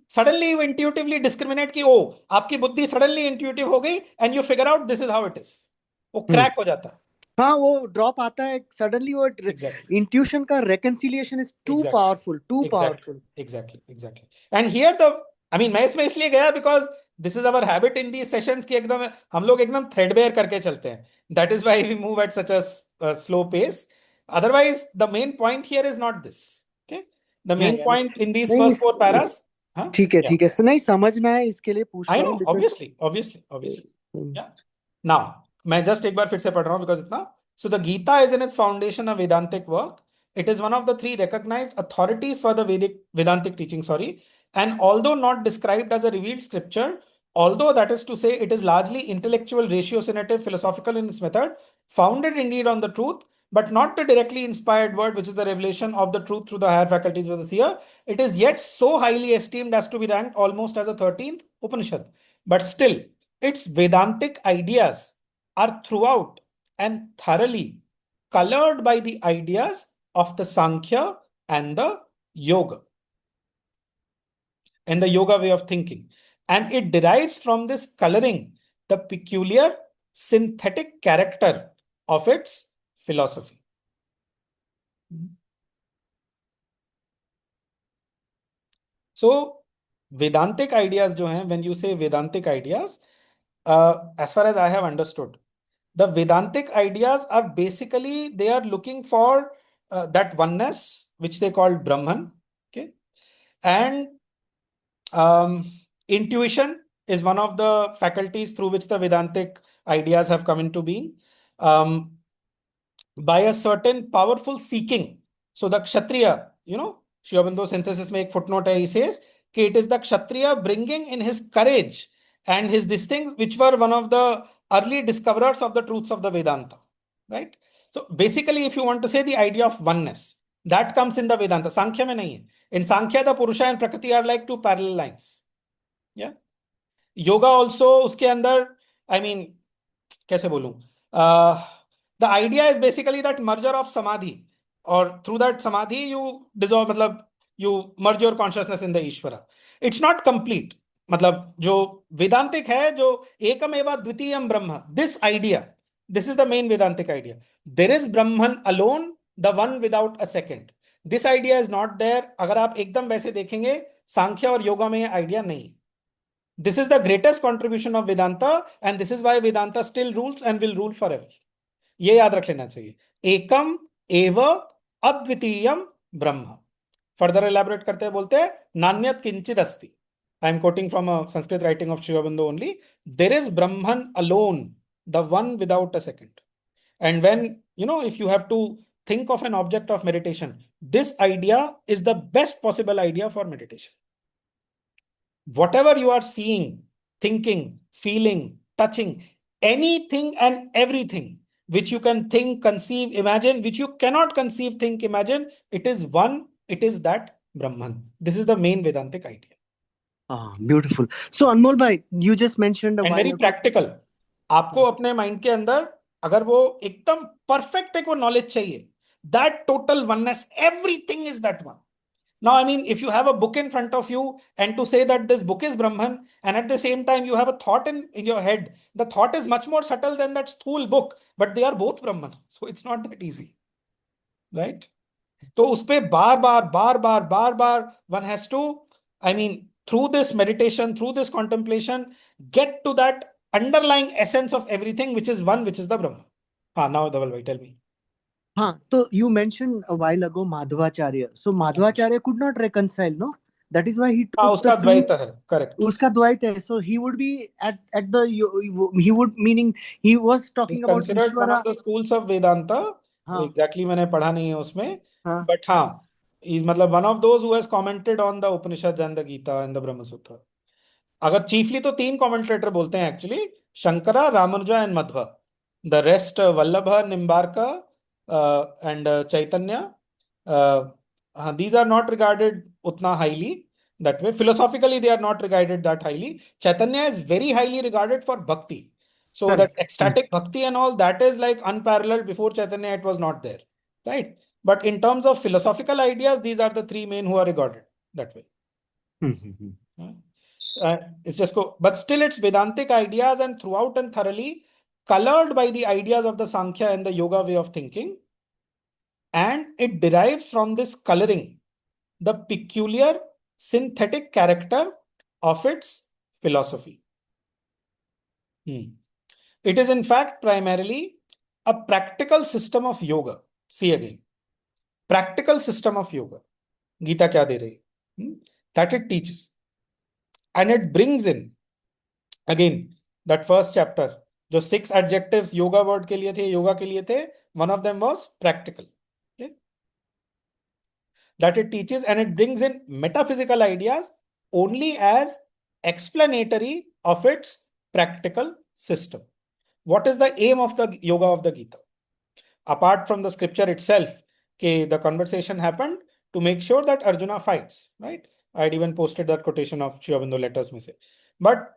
suddenly you intuitively discriminate कि आपकी बुद्धि suddenly intuitive हो गई, and you figure out this is how it is. वो crack हो जाता है. हाँ, वो drop आता है suddenly. वो intuition का reconciliation is too powerful. Exactly. And here मैं इसमें इसलिए गया because this is our habit in these sessions कि एकदम हम लोग एकदम threadbare करके चलते हैं. That is why we move at such a slow pace. Otherwise, the main point here is not this. Okay, the main point in these first 4 paras. ठीक है. नहीं समझना है इसके लिए पूछ रहा हूँ. I know, obviously. Yeah. Now, मैं just एक बार फिर से पढ़ रहा हूँ because इतना. So the Gita is in its foundation a Vedantic work. It is one of the three recognized authorities for the Vedantic teaching, sorry. And although not described as a revealed scripture, although that is to say it is largely intellectual, ratiocinative, philosophical in its method, founded indeed on the truth, but not the directly inspired word, which is the revelation of the truth through the higher faculties of the seer, it is yet so highly esteemed as to be ranked almost as a 13th Upanishad. But still, its Vedantic ideas are throughout and thoroughly colored by the ideas of the Sankhya and the Yoga, and the Yoga way of thinking. And it derives from this coloring the peculiar synthetic character of its philosophy. So, Vedantic ideas जो हैं, when you say Vedantic ideas, as far as I have understood, the Vedantic ideas are basically, they are looking for that oneness, which they call Brahman. Okay. And intuition is one of the faculties through which the Vedantic ideas have come into being. By a certain powerful seeking. So the Kshatriya, Sri Aurobindo synthesis में एक footnote है, he says कि it is the Kshatriya bringing in his courage and his this thing, which were one of the early discoverers of the truths of the Vedanta, right? So basically, if you want to say the idea of oneness, that comes in the Vedanta. Sankhya में नहीं है. In Sankhya, the Purusha and Prakriti are like two parallel lines. Yeah. Yoga also उसके अंदर, I mean, कैसे बोलूं? The idea is basically that merger of samadhi, or through that samadhi you dissolve, मतलब you merge your consciousness in the Ishvara. It's not complete. मतलब जो Vedantic है, जो एकम एवा द्वितीयम ब्रह्म, this idea, this is the main Vedantic idea. There is Brahman alone, the one without a second. This idea is not there. अगर आप एकदम वैसे देखेंगे, सांख्या और योगा में ये idea नहीं. This is the greatest contribution of Vedanta, and this is why Vedanta still rules and will rule forever. ये याद रख लेना चाहिए. एकम एव अद्वितीयम ब्रह्म. फर्दर एलैबोरेट करते हैं, बोलते हैं नान्यत किंचित अस्ति. I am quoting from a Sanskrit writing of Sri Aurobindo only. There is Brahman alone, the one without a second. And when, if you have to think of an object of meditation, this idea is the best possible idea for meditation. Whatever you are seeing, thinking, feeling, touching, anything and everything which you can think, conceive, imagine, which you cannot conceive, think, imagine, it is one, it is that Brahman. This is the main Vedantic idea. Ah, beautiful. So Anmol bhai, you just mentioned a And while very ago. practical. आपको अपने mind के अंदर अगर वो एकदम perfect एक वो knowledge चाहिए, that total oneness, everything is that one. Now, I mean, if you have a book in front of you and to say that this book is Brahman, and at the same time you have a thought in your head, the thought is much more subtle than that स्थूल book, but they are both Brahman. So it's not that easy, right? तो उस पे बार one has to, I mean, through this meditation, through this contemplation, get to that underlying essence of everything, which is one, which is the Brahman. Now Dhaval bhai, tell me. So you mentioned a while ago Madhvacharya. So Madhvacharya could not reconcile, no? That is why he took उसका the द्वैत है, correct. Uska Dvait hai. So he would be at the, he would, meaning he was He's talking about considered one of Ishvara. the schools of Vedanta. हाँ. Exactly मैंने पढ़ा नहीं है उसमें, हाँ. but हाँ, he's मतलब one of those who has commented on the Upanishads and the Gita and the Brahma Sutra. अगर chiefly तो तीन commentator बोलते हैं actually, Shankara, Ramanuja and Madhva. The rest Vallabha, Nimbarka and Chaitanya, these are not regarded utna highly that way. Philosophically, they are not regarded that highly. Chaitanya is very highly regarded for bhakti. So Correct. that ecstatic bhakti and all, that is like unparalleled. Before Chaitanya, it was not there, right? But in terms of philosophical ideas, these are the three main who are regarded that way. It's just but still it's Vedantic ideas, and throughout and thoroughly colored by the ideas of the Sankhya and the Yoga way of thinking. And it derives from this coloring the peculiar synthetic character of its philosophy. It is in fact primarily a practical system of yoga. See again, practical system of yoga. Gita kya de rahi? That it teaches. And it brings in, again, that first chapter, जो 6 adjectives yoga word के लिए थे, yoga के लिए थे, one of them was practical. Okay? That it teaches and it brings in metaphysical ideas only as explanatory of its practical system. What is the aim of the yoga of the Gita? Apart from the scripture itself, the conversation happened to make sure that Arjuna fights, right? I had even posted that quotation of Sri Aurobindo letters me say. But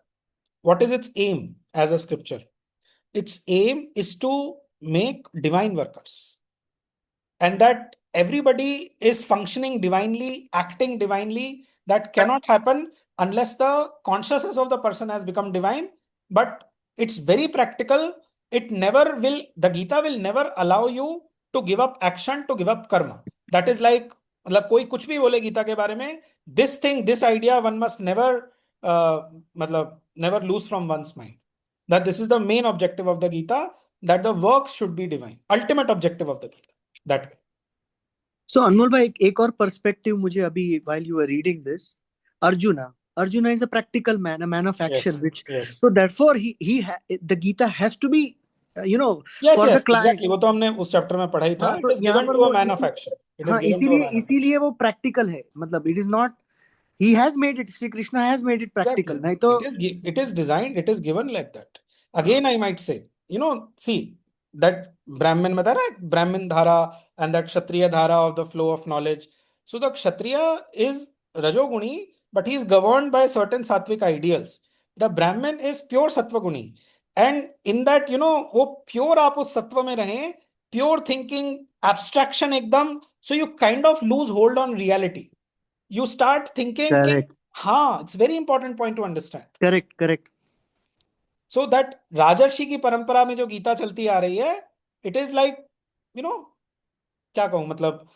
what is its aim as a scripture? Its aim is to make divine workers, and that everybody is functioning divinely, acting divinely. That cannot happen unless the consciousness of the person has become divine. But it's very practical. It never will, the Gita will never allow you to give up action, to give up karma. That is like, मतलब कोई कुछ भी बोले गीता के बारे में, this thing, this idea, one must never मतलब never lose from one's mind. That this is the main objective of the Gita, that the works should be divine. Ultimate objective of the Gita. That way. So अनमोल भाई एक और perspective मुझे अभी while you were reading this, Arjuna is a practical man, a man of action, Yes, which yes. so therefore the Gita has to be Yes, for yes, the client. exactly. वो तो हमने उस chapter में पढ़ा ही था. हाँ, It तो is यहाँ given पर to a वो man of action. It is हाँ given to a man of action. इसीलिए वो प्रैक्टिकल है, मतलब it is not, he has made it, Sri Krishna has made it practical. Exactly. नहीं तो It is designed, it is given like that. Again, I might say, see, that Brahmin में था ना, Brahmin dhara and that Kshatriya dhara of the flow of knowledge. So the Kshatriya is Rajoguni, but he is governed by certain sattvic ideals. The Brahmin is pure Sattvaguni. And in that, वो pure आप उस सत्व में रहें, pure thinking, abstraction एकदम, so you kind of lose hold on reality. You start thinking कि हाँ, it's very important point to understand. correct. So that राजर्षि की परंपरा में जो गीता चलती आ रही है, it is like, क्या कहूँ, मतलब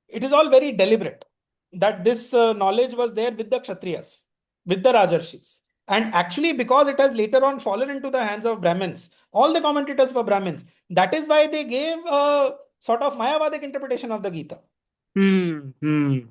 it is all very deliberate that this knowledge was there with the Kshatriyas, with the Rajarshis. And actually, because it has later on fallen into the hands of Brahmins, all the commentators were Brahmins. That is why they gave a sort of Mayavadic interpretation of the Gita. I'm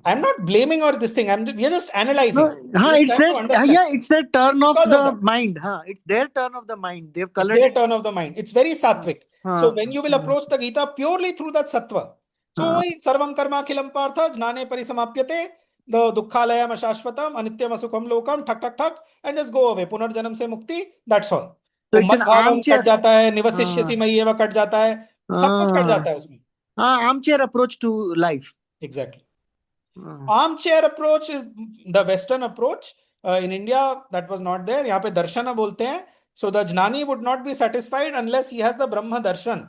not blaming or this thing. We are just analyzing. It's their turn of the mind. It's their turn of the mind. They've colored it. It's their turn of the mind. It's very sattvic. So when you will approach the Gita purely through that sattva, so sarvam karma khilam partha jnane parisamapyate, the dukkhalayam ashashvatam anityam asukham lokam thak, and just go away. Punarjanam se mukti. That's all. So it's an armchair. Cut जाता है, निवसिष्यसि मय्येव cut जाता है, सब कुछ cut जाता है उसमें. Armchair approach to life. Exactly. Armchair approach is the Western approach. In India, that was not there. यहाँ पे दर्शन बोलते हैं. So the Jnani would not be satisfied unless he has the Brahma darshan.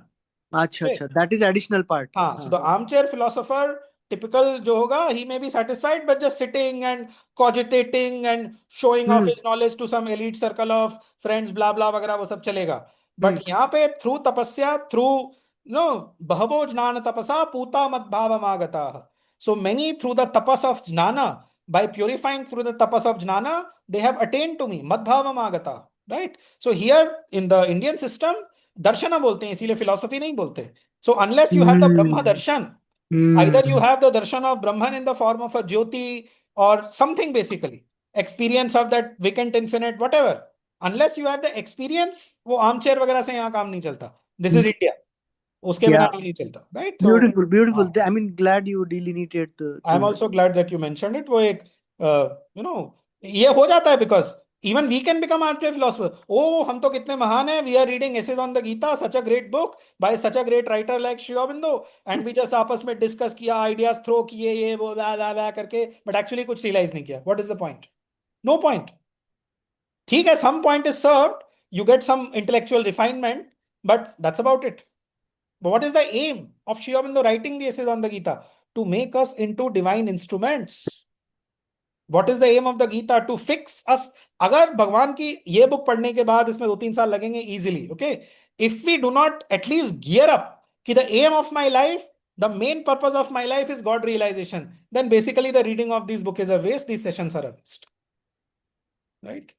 अच्छा, that is additional part. So the armchair philosopher, typical जो होगा, he may be satisfied but just sitting and cogitating and showing off his knowledge to some elite circle of friends, blah blah वगैरह वो सब चलेगा. But यहाँ पे through tapasya, through बहवो ज्ञान तपसा पूता मद्भावमागताः. So many through the tapas of jnana, by purifying through the tapas of jnana, they have attained to me madbhavamagata, right? So here in the Indian system, darshana बोलते हैं, इसीलिए philosophy नहीं बोलते. So unless you have the Brahma darshan, either you have the darshan of Brahman in the form of a jyoti or something, basically experience of that vacant infinite, whatever. Unless you have the experience, वो armchair वगैरह से यहाँ काम नहीं चलता. This is India. उसके बिना नहीं चलता, right? So, beautiful. I mean, glad you delineated the. I'm also glad that you mentioned it. वो एक, ये हो जाता है because even we can become armchair philosopher. Oh, हम तो कितने महान हैं. We are reading essays on the Gita, such a great book by such a great writer like Sri Aurobindo, and we just आपस में discuss किया, ideas throw किए, ये वो दा करके, but actually कुछ realize नहीं किया. What is the point? No point. ठीक है, some point is served. You get some intellectual refinement, but that's about it. But what is the aim of Sri Aurobindo writing the essays on the Gita? To make us into divine instruments. What is the aim of the Gita? To fix us. अगर भगवान की ये book पढ़ने के बाद इसमें 2-3 साल लगेंगे easily, okay? If we do not at least gear up कि the aim of my life, the main purpose of my life is God realization, then basically the reading of these books is a waste. These sessions are a waste, right?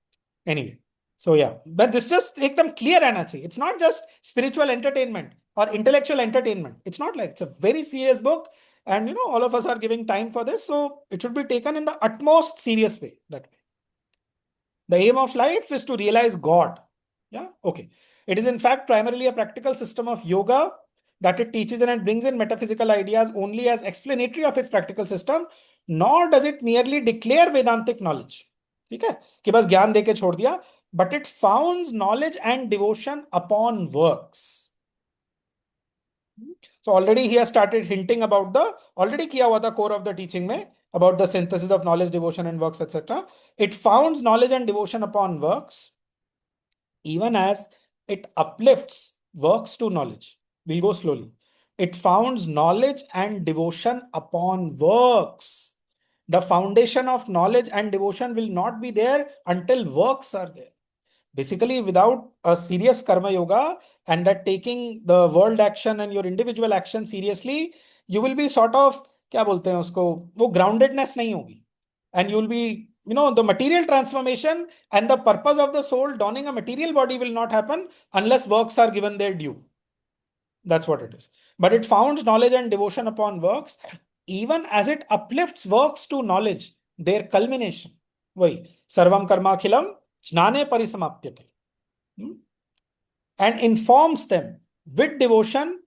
Anyway. So yeah, but this just एकदम clear रहना चाहिए. It's not just spiritual entertainment or intellectual entertainment. It's not like, it's a very serious book, and all of us are giving time for this, so it should be taken in the utmost serious way. That way, the aim of life is to realize God. Yeah, okay. It is in fact primarily a practical system of yoga that it teaches and it brings in metaphysical ideas only as explanatory of its practical system, nor does it merely declare Vedantic knowledge. ठीक है कि बस ज्ञान देके छोड़ दिया, but it founds knowledge and devotion upon works. So already he has started hinting about the already kiya hua tha core of the teaching mein about the synthesis of knowledge, devotion, and works, etc. It founds knowledge and devotion upon works, even as it uplifts works to knowledge. We'll go slowly. It founds knowledge and devotion upon works. The foundation of knowledge and devotion will not be there until works are there. Basically, without a serious karma yoga and that taking the world action and your individual action seriously, you will be sort of, क्या बोलते हैं उसको, वो groundedness नहीं होगी. And you'll be, the material transformation and the purpose of the soul donning a material body will not happen unless works are given their due. That's what it is. But it founds knowledge and devotion upon works, even as it uplifts works to knowledge, their culmination. वही सर्वम कर्माखिलम ज्ञाने परिसमाप्यते. And informs them with devotion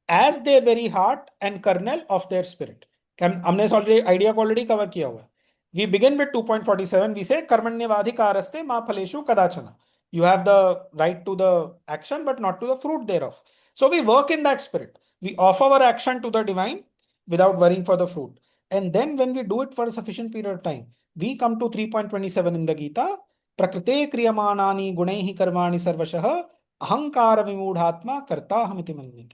as their very heart and kernel of their spirit. हमने idea को already cover किया हुआ है. We begin with 2.47. We say karmanyavadhikaraste ma phaleshu kadachana. You have the right to the action, but not to the fruit thereof. So we work in that spirit. We offer our action to the divine without worrying for the fruit. And then when we do it for a sufficient period of time, we come to 3.27 in the Gita. Prakrite kriyamanani gunaihi karmani sarvashah ahankara vimudhatma karta hamiti manyate.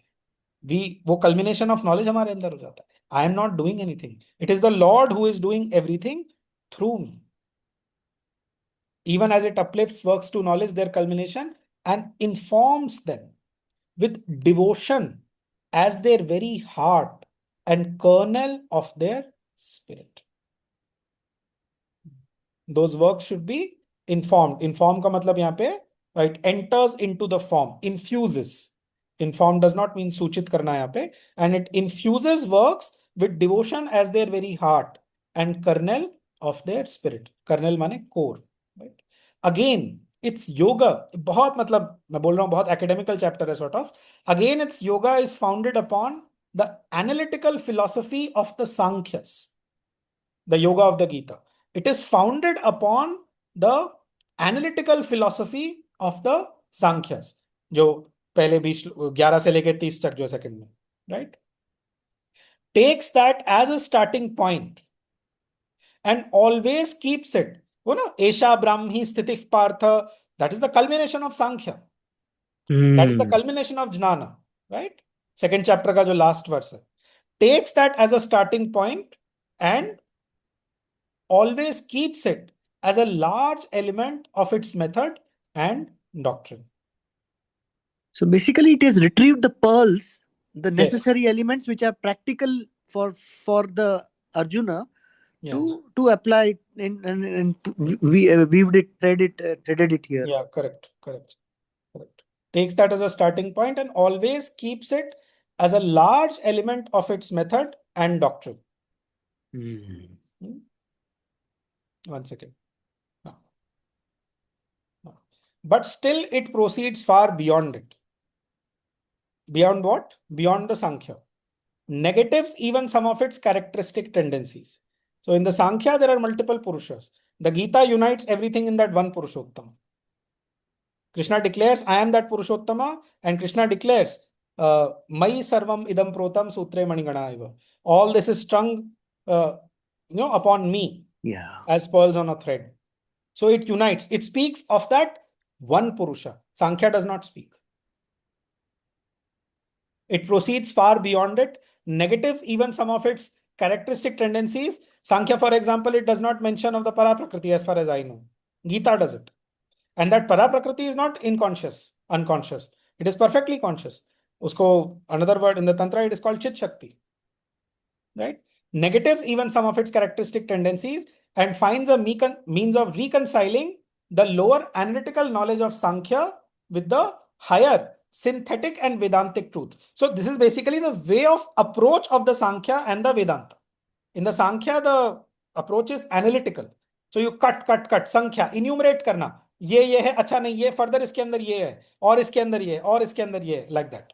वो culmination of knowledge हमारे अंदर हो जाता है. I am not doing anything. It is the Lord who is doing everything through me. Even as it uplifts works to knowledge, their culmination, and informs them with devotion as their very heart and kernel of their spirit. Those works should be informed. Inform का मतलब यहाँ पे, right, enters into the form, infuses. Inform does not mean सूचित करना यहाँ पे, and it infuses works with devotion as their very heart and kernel of their spirit. Kernel माने core, right? Again, it's yoga. बहुत मतलब मैं बोल रहा हूँ बहुत academical chapter है sort of. Again, its yoga is founded upon the analytical philosophy of the Sankhyas, the yoga of the Gita. It is founded upon the analytical philosophy of the Sankhyas, जो पहले 11 से लेकर 30 तक जो second में, right? Takes that as a starting point and always keeps it. वो ना एशा ब्राह्मी स्थितिः Partha, that is the culmination of Sankhya. That is the culmination of Jnana, right? Second chapter का जो last verse है. Takes that as a starting point and always keeps it as a large element of its method and doctrine. So basically, it has retrieved the pearls, the Yes. necessary elements which are practical for the Arjuna Yeah. to apply it and weaved it, threaded it here. Yeah, correct. Takes that as a starting point and always keeps it as a large element of its method and doctrine. One second. But still it proceeds far beyond it. Beyond what? Beyond the Sankhya. Negatives even some of its characteristic tendencies. So in the Sankhya, there are multiple Purushas. The Gita unites everything in that one Purushottama. Krishna declares, I am that Purushottama, and Krishna declares, Mai sarvam idam protam sutre manigana eva. All this is strung upon me, as pearls on a thread. So it unites. It speaks of that one Purusha. Sankhya does not speak. It proceeds far beyond it. Negatives even some of its characteristic tendencies. Sankhya, for example, it does not mention of the Paraprakriti as far as I know. Gita does it. And that Paraprakriti is not unconscious. It is perfectly conscious. Usko, another word in the Tantra, it is called Chit Shakti. Right? Negatives even some of its characteristic tendencies and finds a means of reconciling the lower analytical knowledge of Sankhya with the higher synthetic and Vedantic truth. So this is basically the way of approach of the Sankhya and the Vedanta. In the Sankhya, the approach is analytical. So you cut, Sankhya, enumerate karna. ये है, अच्छा नहीं ये further इसके अंदर ये है, और इसके अंदर ये है, और इसके अंदर ये है, like that.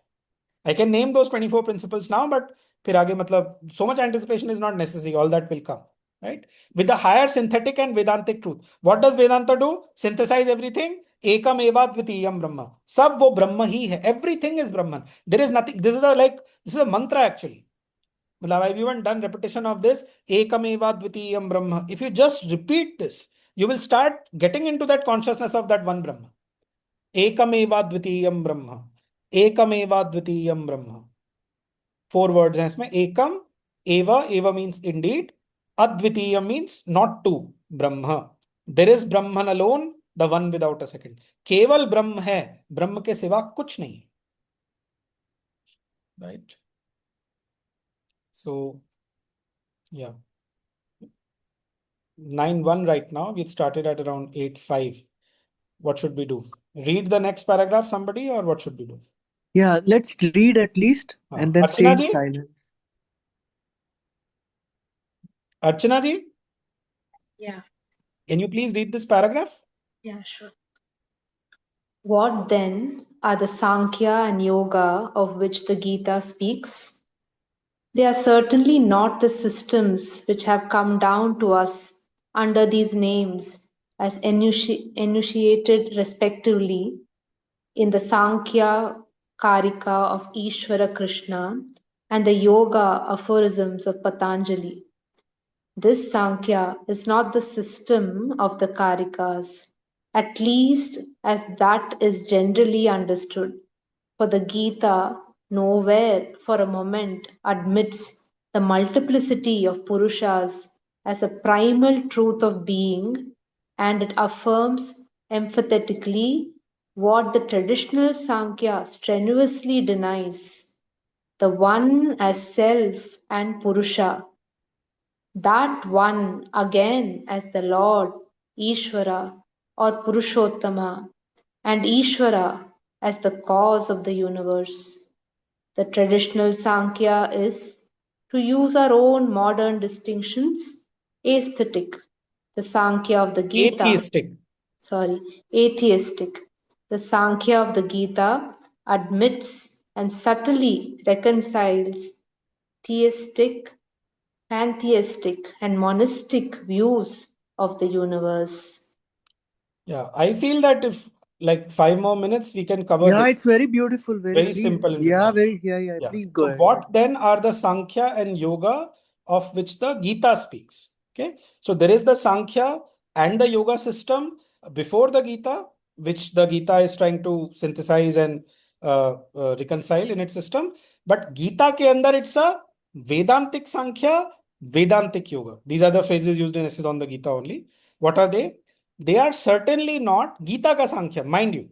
I can name those 24 principles now, but फिर आगे मतलब so much anticipation is not necessary. All that will come, right? With the higher synthetic and Vedantic truth. What does Vedanta do? Synthesize everything. Ekam eva dvitiyam Brahma. सब वो ब्रह्म ही है. Everything is Brahman. There is nothing. This is a mantra actually. मतलब I've even done repetition of this. Ekam eva dvitiyam Brahma. If you just repeat this, you will start getting into that consciousness of that one Brahma. एकमेवा द्वितीयम Brahma, एकमेवा द्वितीयम Brahma. 4 words हैं इसमें. एकम, eva means indeed, advitiyam means not two, Brahma. There is Brahman alone, the one without a second. केवल ब्रह्म है, ब्रह्म के सिवा कुछ नहीं. Right? So, yeah. 9:1 right now. We started at around 8:05. What should we do? Read the next paragraph, somebody, or what should we do? Yeah, let's read at least and then stay Archana in ji? silence. Archana ji, Yeah, can you please read this paragraph? yeah, sure. What then are the Sankhya and Yoga of which the Gita speaks? They are certainly not the systems which have come down to us under these names as enunciated respectively in the Sankhya Karika of Ishvara Krishna and the Yoga aphorisms of Patanjali. This Sankhya is not the system of the Karikas, at least as that is generally understood, for the Gita nowhere for a moment admits the multiplicity of Purushas as a primal truth of being, and it affirms emphatically what the traditional Sankhya strenuously denies, the one as self and Purusha, that one again as the Lord, Ishvara or Purushottama, and Ishvara as the cause of the universe. The traditional Sankhya is, to use our own modern distinctions, aesthetic. The Sankhya of the Gita. Atheistic. The Sankhya of the Gita admits and subtly reconciles theistic, pantheistic, and monistic views of the universe. Yeah, I feel that if like 5 more minutes, we can cover Yeah, this. it's very beautiful. Very please. simple. Yeah, Yeah. Please go So ahead. what then are the Sankhya and Yoga of which the Gita speaks? Okay. So there is the Sankhya and the Yoga system before the Gita, which the Gita is trying to synthesize and reconcile in its system. But Gita ke andar it's a Vedantic Sankhya, Vedantic Yoga. These are the phrases used in essays on the Gita only. What are they? They are certainly not Gita ka Sankhya, mind you.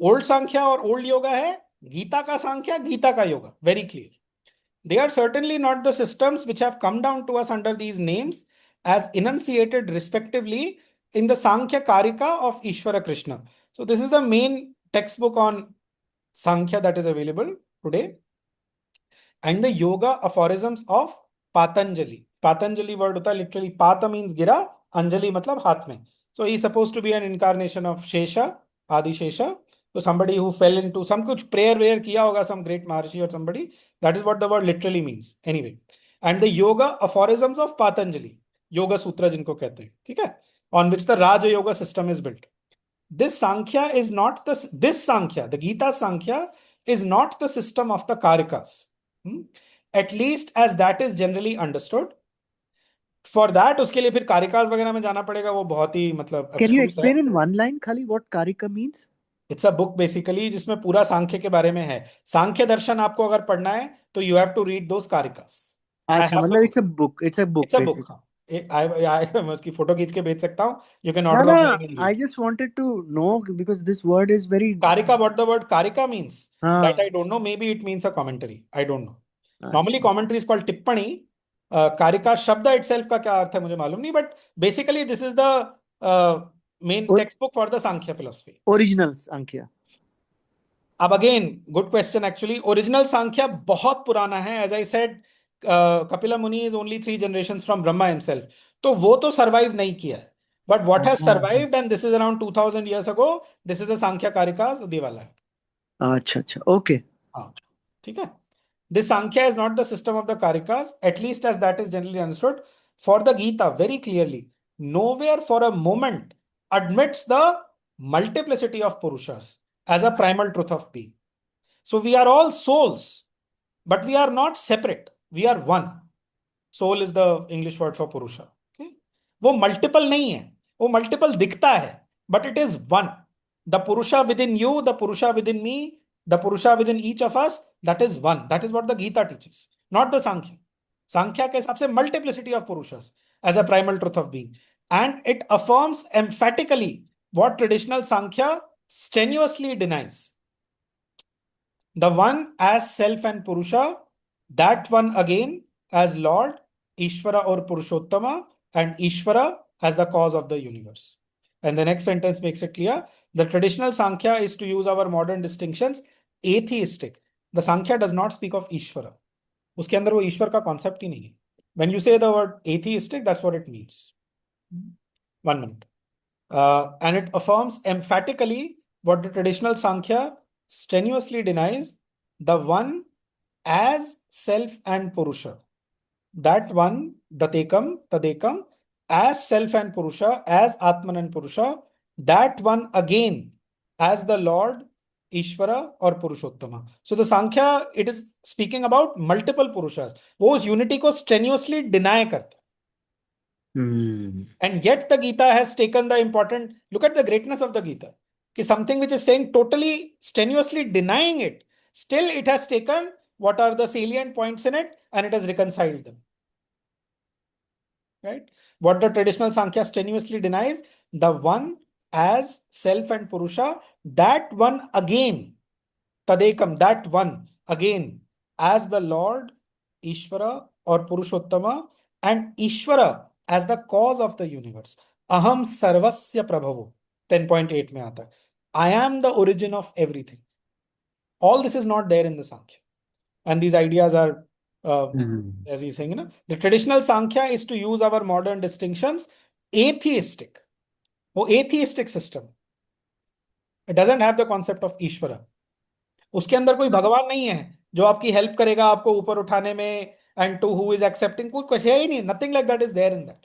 Old Sankhya और old yoga है, गीता का सांख्या, गीता का yoga, very clear. They are certainly not the systems which have come down to us under these names as enunciated respectively in the Sankhya Karika of Ishvara Krishna. So this is the main textbook on Sankhya that is available today. And the yoga aphorisms of Patanjali. Patanjali word hota literally Pata means gira, Anjali matlab हाथ में. So he is supposed to be an incarnation of Shesha, Adi Shesha. So somebody who fell into some kuch prayer kiya hoga, some great Maharshi or somebody. That is what the word literally means. Anyway. And the yoga aphorisms of Patanjali. Yoga Sutra jinko kehte hain. ठीक है? On which the Raja Yoga system is built. This Sankhya is not this Sankhya, the Gita Sankhya is not the system of the Karikas. At least as that is generally understood. For that उसके लिए फिर कारिकास वगैरह में जाना पड़ेगा, वो बहुत ही मतलब Can you abstruse explain है. in one line Khali what Karika means? It's a book basically जिसमें पूरा सांख्य के बारे में है. सांख्य दर्शन आपको अगर पढ़ना है तो you have to read those कारिकास. अच्छा, मतलब it's a book. It's a book. It's a book. मैं उसकी फोटो खींच के भेज सकता हूँ. You can order No, online and read. I just wanted to know because this word is very. Karika, what the word Karika means, हाँ. that I don't know. Maybe it means a commentary. I don't know. Normally अच्छा. commentary is called tippani. Karika शब्द itself का क्या अर्थ है मुझे मालूम नहीं, but basically this is the main textbook for the Sankhya philosophy. Original Sankhya. अब again, good question actually. Original Sankhya बहुत पुराना है. As I said, Kapila Muni is only 3 generations from Brahma himself. तो वो तो survive नहीं किया है. But what has Oh. survived, and this is around 2000 years ago, this is the Sankhya Karikas, Divala. अच्छा, okay. हाँ, ठीक है. This Sankhya is not the system of the Karikas, at least as that is generally understood. For the Gita, very clearly, nowhere for a moment admits the multiplicity of Purushas as a primal truth of being. So we are all souls, but we are not separate. We are one. Soul is the English word for Purusha. Okay? वो multiple नहीं है, वो multiple दिखता है, but it is one. The Purusha within you, the Purusha within me, the Purusha within each of us, that is one. That is what the Gita teaches, not the Sankhya. Sankhya के हिसाब से multiplicity of Purushas as a primal truth of being. And it affirms emphatically what traditional Sankhya strenuously denies. The one as self and Purusha, that one again as Lord, Ishvara or Purushottama, and Ishvara as the cause of the universe. And the next sentence makes it clear. The traditional Sankhya is, to use our modern distinctions, atheistic. The Sankhya does not speak of Ishvara. उसके अंदर वो ईश्वर का concept ही नहीं है. When you say the word atheistic, that's what it means. 1 minute. And it affirms emphatically what the traditional Sankhya strenuously denies: the one as self and Purusha. That one, Tadekam, as self and Purusha, as Atman and Purusha. That one again as the Lord, Ishvara or Purushottama. So the Sankhya, it is speaking about multiple Purushas. वो उस unity को strenuously deny करते. And yet the Gita has taken the important, look at the greatness of the Gita. Ki something which is saying totally strenuously denying it, still it has taken what are the salient points in it and it has reconciled them. Right? What the traditional Sankhya strenuously denies, the one as self and Purusha, that one again, Tadekam, that one again as the Lord, Ishvara or Purushottama, and Ishvara as the cause of the universe. Aham sarvasya prabhavo, 10.8 mein aata hai. I am the origin of everything. All this is not there in the Sankhya. And these ideas are, as he's saying, the traditional Sankhya is, to use our modern distinctions, atheistic. वो atheistic system. It doesn't have the concept of Ishvara. उसके अंदर कोई भगवान नहीं है जो आपकी help करेगा आपको ऊपर उठाने में, and to who is accepting, कुछ है ही नहीं. Nothing like that is there in that.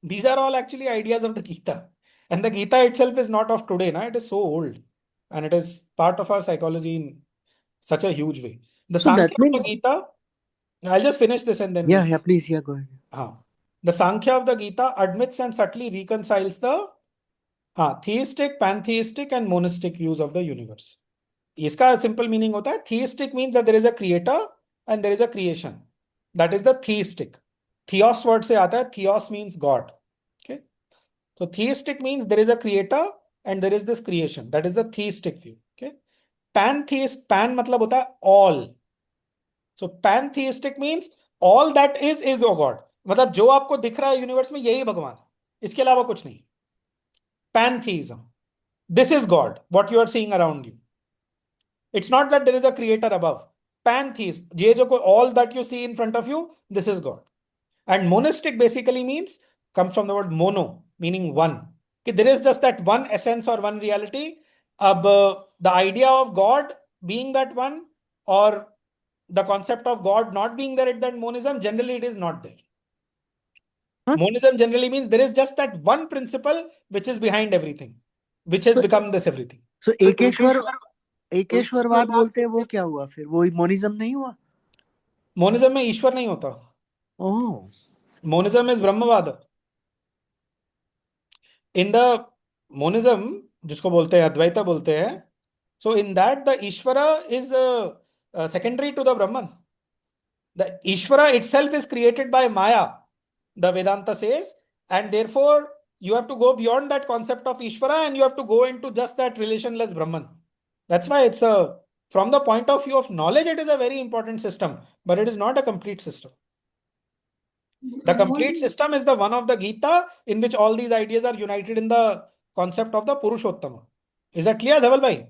These are all actually ideas of the Gita. And the Gita itself is not of today, it is so old. And it is part of our psychology in such a huge way. The So Sankhya that means, of the Gita, I'll just finish this and then. yeah, please, go ahead. The Sankhya of the Gita admits and subtly reconciles the theistic, pantheistic, and monistic views of the universe. इसका simple meaning होता है, theistic means that there is a creator and there is a creation. That is the theistic. Theos word से आता है, theos means God. Okay. So theistic means there is a creator and there is this creation. That is the theistic view. Okay. Pantheist, pan मतलब होता है all. So pantheistic means all that is O God. मतलब जो आपको दिख रहा है universe में यही भगवान है, इसके अलावा कुछ नहीं. Pantheism. This is God, what you are seeing around you. It's not that there is a creator above. Pantheist, all that you see in front of you, this is God. And monistic basically means, comes from the word mono, meaning one. There is just that one essence or one reality. The idea of God being that one, or the concept of God not being there at that monism, generally it is not there. Monism generally means there is just that one principle which is behind everything, which has become this everything. So एकेश्वरवाद बोलते हैं, वो क्या हुआ फिर? वो monism नहीं हुआ? Monism में ईश्वर नहीं होता. मोनिज्म इज ब्रह्मवाद. इन द मोनिज्म, जिसको बोलते हैं अद्वैता बोलते हैं, so in that the Ishvara is secondary to the Brahman. The Ishvara itself is created by Maya, the Vedanta says, and therefore you have to go beyond that concept of Ishvara and you have to go into just that relationless Brahman. That's why it's from the point of view of knowledge, it is a very important system, but it is not a complete system. The complete system is the one of the Gita, in which all these ideas are united in the concept of the Purushottama. Is that clear, Dhaval bhai?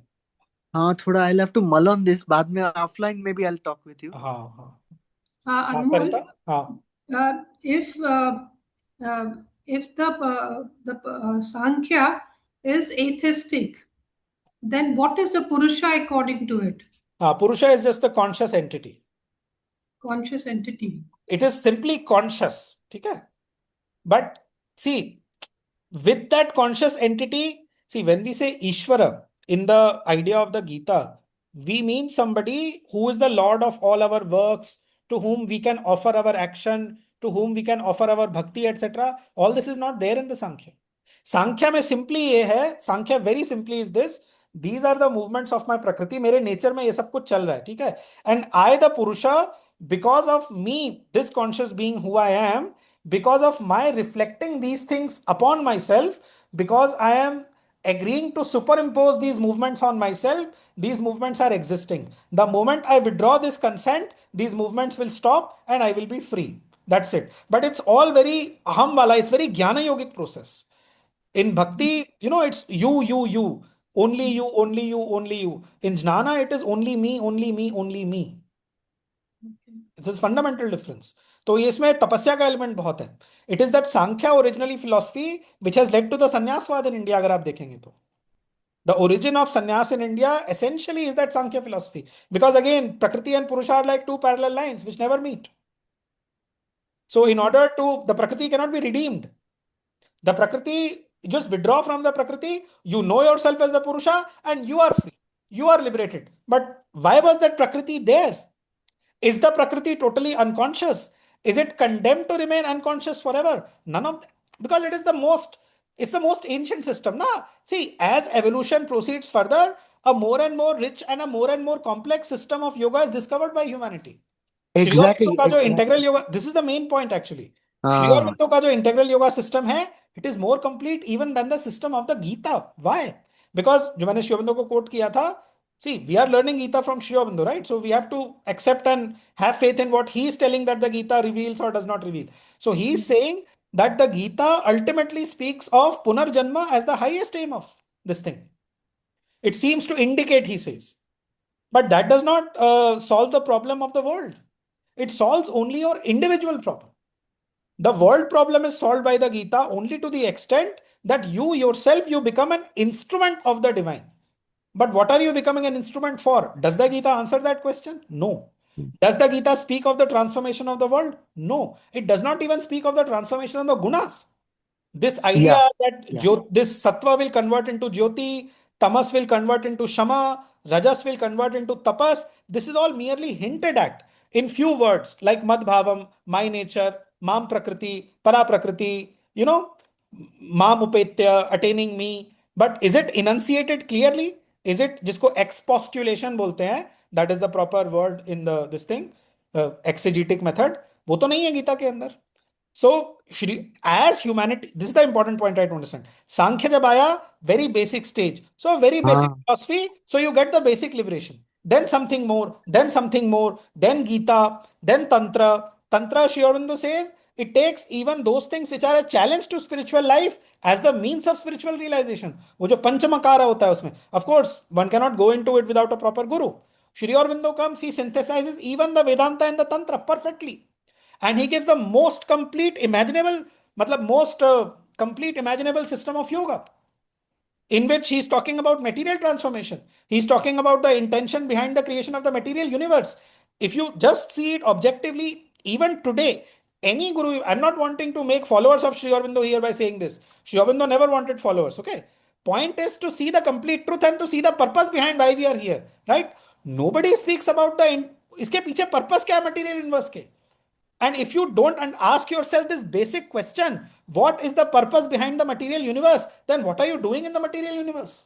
थोड़ा I'll have to mull on this. बाद में offline maybe I'll talk with you. Anmol, if if the Sankhya is atheistic, then what is the Purusha according to it? Purusha is just the conscious entity. Conscious entity. It is simply conscious. Okay? But see, with that conscious entity, see, when we say Ishvara in the idea of the Gita, we mean somebody who is the Lord of all our works, to whom we can offer our action, to whom we can offer our bhakti, etc. All this is not there in the Sankhya. Sankhya में simply ये है, Sankhya very simply is this: these are the movements of my prakriti. मेरे nature में ये सब कुछ चल रहा है, ठीक है? And I, the Purusha, because of me, this conscious being who I am, because of my reflecting these things upon myself, because I am agreeing to superimpose these movements on myself, these movements are existing. The moment I withdraw this consent, these movements will stop and I will be free. That's it. But it's all very aham wala, it's very jnana yogic process. In bhakti, it's you, only you, only you, only you. In jnana, it is only me, only me, only me. Okay. It's a fundamental difference. तो ये इसमें तपस्या का element बहुत है. It is that Sankhya originally philosophy which has led to the sannyaswad in India, अगर आप देखेंगे तो. The origin of sannyas in India essentially is that Sankhya philosophy. Because again, Prakriti and Purusha are like two parallel lines which never meet. So in order to, the Prakriti cannot be redeemed. The Prakriti, just withdraw from the Prakriti, you know yourself as the Purusha and you are free. You are liberated. But why was that Prakriti there? Is the Prakriti totally unconscious? Is it condemned to remain unconscious forever? None of that. Because it's the most ancient system. Na? See, as evolution proceeds further, a more and more rich and a more and more complex system of yoga is discovered by humanity. Shri Exactly. Aurobindo का जो integral yoga, this is the main point actually. Shri हाँ, Aurobindo का जो integral yoga system है, it is more complete even than the system of the Gita. Why? Because जो मैंने Shri Aurobindo को quote किया था, see, we are learning Gita from Shri Aurobindo, right? So we have to accept and have faith in what he is telling that the Gita reveals or does not reveal. So he is saying that the Gita ultimately speaks of Punarjanma as the highest aim of this thing. It seems to indicate, he says. But that does not solve the problem of the world. It solves only your individual problem. The world problem is solved by the Gita only to the extent that you yourself, you become an instrument of the divine. But what are you becoming an instrument for? Does the Gita answer that question? No. Does the Gita speak of the transformation of the world? No. It does not even speak of the transformation of the gunas. This idea that this sattva will convert into jyoti, tamas will convert into shama, rajas will convert into tapas, this is all merely hinted at in few words like madbhavam, my nature, mam prakriti, para prakriti, mam upetya, attaining me. But is it enunciated clearly? Is it जिसको expostulation बोलते हैं, that is the proper word in this thing, exegetic method, वो तो नहीं है गीता के अंदर. So, as humanity, this is the important point I to understand. Sankhya jab aaya, very basic stage. So, very basic philosophy. So, you get the basic liberation. Then something more, then something more, then Gita, then Tantra. Tantra, Sri Aurobindo says, it takes even those things which are a challenge to spiritual life as the means of spiritual realization. वो जो पंचमकारा होता है उसमें. Of course, one cannot go into it without a proper guru. Sri Aurobindo comes, he synthesizes even the Vedanta and the Tantra perfectly. And he gives the most complete imaginable system of yoga, in which he's talking about material transformation. He's talking about the intention behind the creation of the material universe. If you just see it objectively, even today, any guru, I'm not wanting to make followers of Sri Aurobindo here by saying this. Sri Aurobindo never wanted followers, okay? Point is to see the complete truth and to see the purpose behind why we are here, right? Nobody speaks about इसके पीछे purpose क्या है material universe के. And if you don't ask yourself this basic question, what is the purpose behind the material universe? Then what are you doing in the material universe?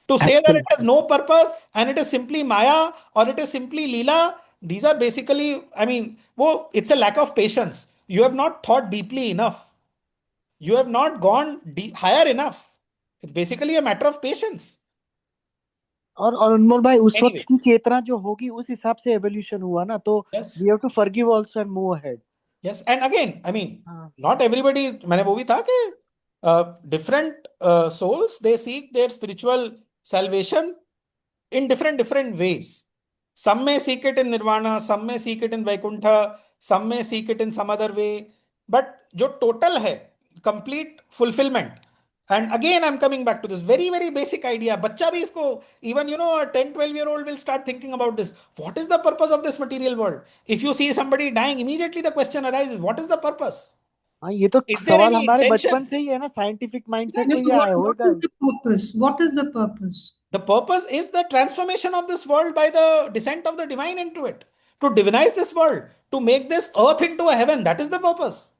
To say that it has no purpose and it is simply Maya or it is simply Leela, these are basically, it's a lack of patience. You have not thought deeply enough. You have not gone higher enough. It's basically a matter of patience. और अनमोल भाई उस वक्त की चेतना जो होगी उस हिसाब से एवोल्यूशन हुआ ना, तो we have to forgive also and move ahead. Yes, and again, not everybody, मैंने वो भी था कि different souls, they seek their spiritual salvation in different ways. Some may seek it in nirvana, some may seek it in Vaikuntha, some may seek it in some other way. But जो total है, complete fulfillment. And again, I'm coming back to this very, very basic idea. Bachcha bhi isko, even, a 10, 12-year-old will start thinking about this. What is the purpose of this material world? If you see somebody dying, immediately the question arises, what is the purpose? हाँ, ये तो Is there सवाल any हमारे intention? बचपन से ही है ना, scientific mindset No, में ये what, आया what होगा. is the purpose? What is the purpose? The purpose is the transformation of this world by the descent of the divine into it. To divinize this world, to make this earth into a heaven. That is the purpose.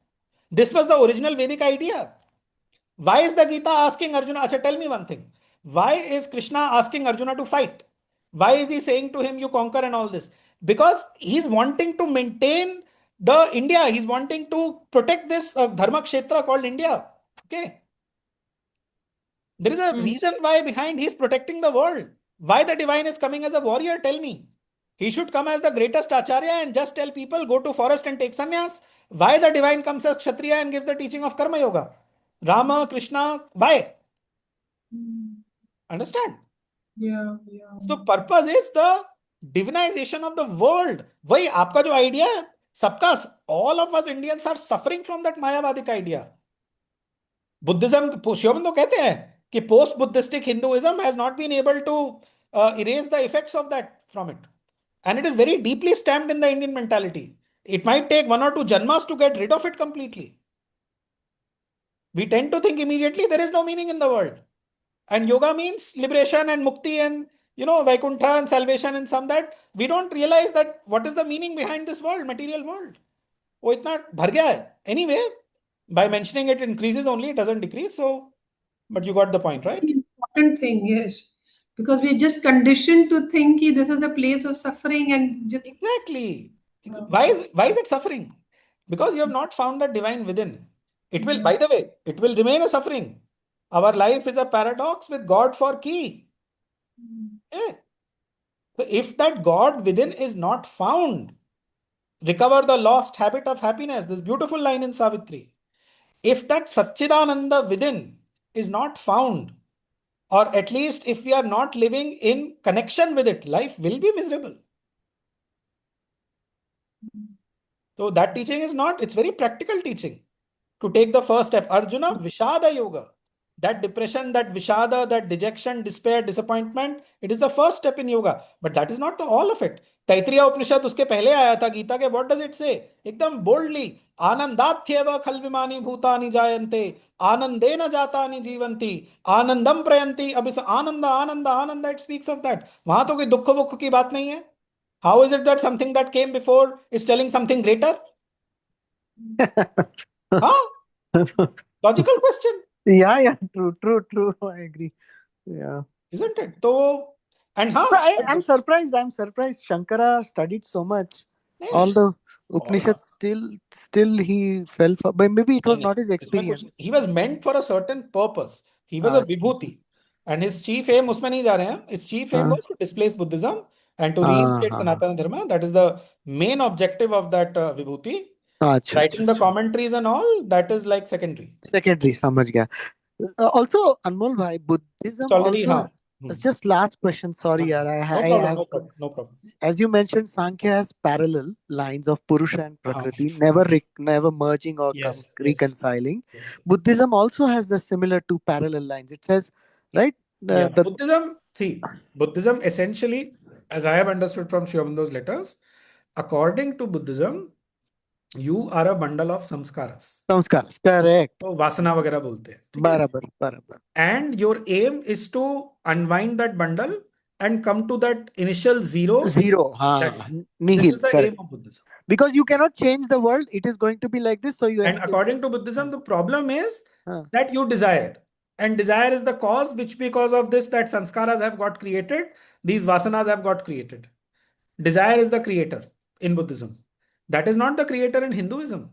This was the original Vedic idea. Why is the Gita asking Arjuna? Acha, tell me one thing. Why is Krishna asking Arjuna to fight? Why is he saying to him, you conquer and all this? Because he's wanting to maintain the India. He's wanting to protect this Dharma Kshetra called India. Okay. There is a reason why behind he's protecting the world. Why the divine is coming as a warrior? Tell me. He should come as the greatest Acharya and just tell people, go to forest and take sannyas. Why the divine comes as Kshatriya and gives the teaching of Karma Yoga? Rama, Krishna, why? Understand? Yeah. So purpose is the divinization of the world. वही आपका जो idea है, सबका, all of us Indians are suffering from that Mayavadic idea. Buddhism, Shioban कहते हैं कि post-Buddhistic Hinduism has not been able to erase the effects of that from it. And it is very deeply stamped in the Indian mentality. It might take 1 or 2 janmas to get rid of it completely. We tend to think immediately there is no meaning in the world. And yoga means liberation and mukti and, Vaikuntha and salvation and some that. We don't realize that what is the meaning behind this world, material world. वो इतना भर गया है. Anyway, by mentioning it increases only, it doesn't decrease. So, but you got the point, right? Important thing, yes. Because we're just conditioned to think this is a place of suffering and just... Exactly. Why is it suffering? Because you have not found the divine within. It will, by the way, it will remain a suffering. Our life is a paradox with God for key. Yeah. So if that God within is not found, recover the lost habit of happiness. This beautiful line in Savitri. If that Satchidananda within is not found, or at least if we are not living in connection with it, life will be miserable. So that teaching is not, it's very practical teaching. To take the first step, Arjuna, Vishada Yoga. That depression, that Vishada, that dejection, despair, disappointment, it is the first step in yoga. But that is not the all of it. Taitriya Upanishad uske pehle aaya tha Gita ke, what does it say? Ekdam boldly, Anandatyeva khalvimani bhutani jayante, Anandena jatani jivanti, Anandam prayanti, abis Ananda, it speaks of that. Wahan to koi dukha vukha ki baat nahi hai. How is it that something that came before is telling something greater? Huh? Logical question. Yeah, true. I agree. Yeah. Isn't it? So, and how? I'm surprised. Shankara studied so much. Yes. All the Upanishads still he fell for, but maybe it was not his इसमें experience. कुछ, he was meant for a certain purpose. He was a vibhuti. And his chief aim, उसमें नहीं जा रहे हैं. His chief aim was to displace Buddhism and to reinstate Sanatana Dharma. That is the main objective of that vibhuti. Writing the commentaries and all, that is like secondary. समझ गया. Also, Anmol bhai, Buddhism It's already, also. Just last question. Sorry, yaar. No problem. As you mentioned, Sankhya has parallel lines of Purusha and Prakriti, never merging or reconciling. Yes. Buddhism also has the similar two parallel lines. It says, right? Buddhism essentially, as I have understood from Sri Aurobindo's letters, according to Buddhism, you are a bundle of samskaras. Correct. तो वासना वगैरह बोलते हैं. बराबर. And your aim is to unwind that bundle and come to that initial zero. Nihil. This is the aim of Buddhism. Because you cannot change the world, it is going to be like this. So you. And according to Buddhism, the problem is that you desired, and desire is the cause, which because of this that sanskaras have got created, these vasanas have got created. Desire is the creator in Buddhism. That is not the creator in Hinduism.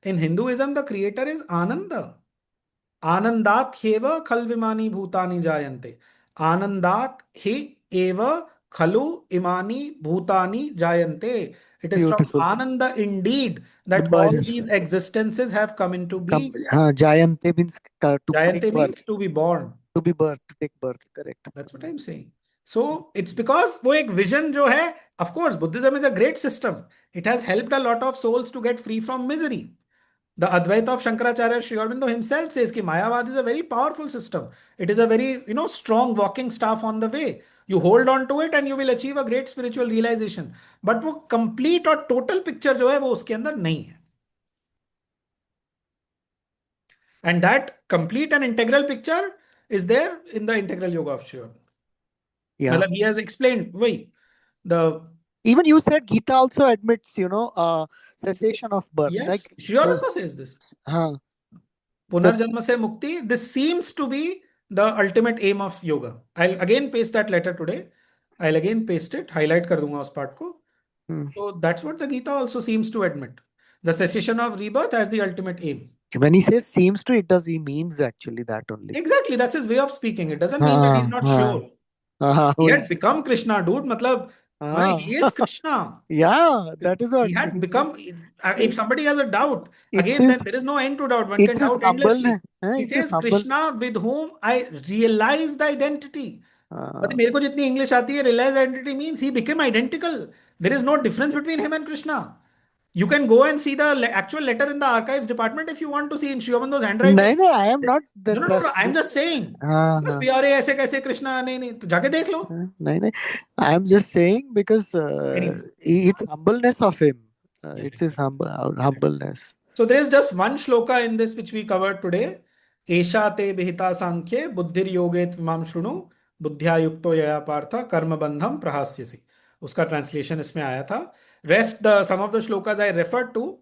In Hinduism, the creator is Ananda. Anandat heva khalvimani bhutani jayante. Anandat hi eva khalu imani bhutani jayante. It is Beautiful. from Ananda indeed that all these existences have come into being. Jayante means to be born. To be birth, to take birth. Correct. That's what I'm saying. So it's because वो एक vision जो है, of course, Buddhism is a great system. It has helped a lot of souls to get free from misery. The Advaita of Shankaracharya, Sri Aurobindo himself says that Mayavad is a very powerful system. It is a very, strong walking staff on the way. You hold on to it and you will achieve a great spiritual realization. But वो complete और total picture जो है वो उसके अंदर नहीं है. And that complete and integral picture is there in the integral yoga of Sri Aurobindo. Yeah. मतलब he has explained वही even you said Gita also admits, cessation of birth. yes, Like, Sri Aurobindo says this. Punarjanma se mukti. This seems to be the ultimate aim of yoga. I'll again paste that letter today. I'll again paste it. Highlight कर दूंगा उस part को. So that's what the Gita also seems to admit. The cessation of rebirth as the ultimate aim. When he says seems to, he means actually that only. Exactly, that's his way of speaking. It doesn't mean that he's not sure. He had become Krishna, dude. Matlab, he is Krishna. Yeah, that is what he had become. If somebody has a doubt, It's again, then there is no end to doubt. One can doubt endlessly. He says, Krishna with whom I realized identity. मतलब मेरे को जितनी English आती है, realized identity means he became identical. There is no difference between him and Krishna. You can go and see the actual letter in the archives department if you want to see in Sri Aurobindo's handwriting. No, I am not. No, I'm just saying. बस भी अरे ऐसे कैसे कृष्णा नहीं तो जाके देख लो. No, I am just saying because it's humbleness of him. It's his humbleness. So there is just one shloka in this which we covered today. Esha te bihita sankhye buddhir yoget vimam shrunu buddhya yukto yaya partha karma bandham prahasyasi. उसका translation इसमें आया था. Rest some of the shlokas I referred to,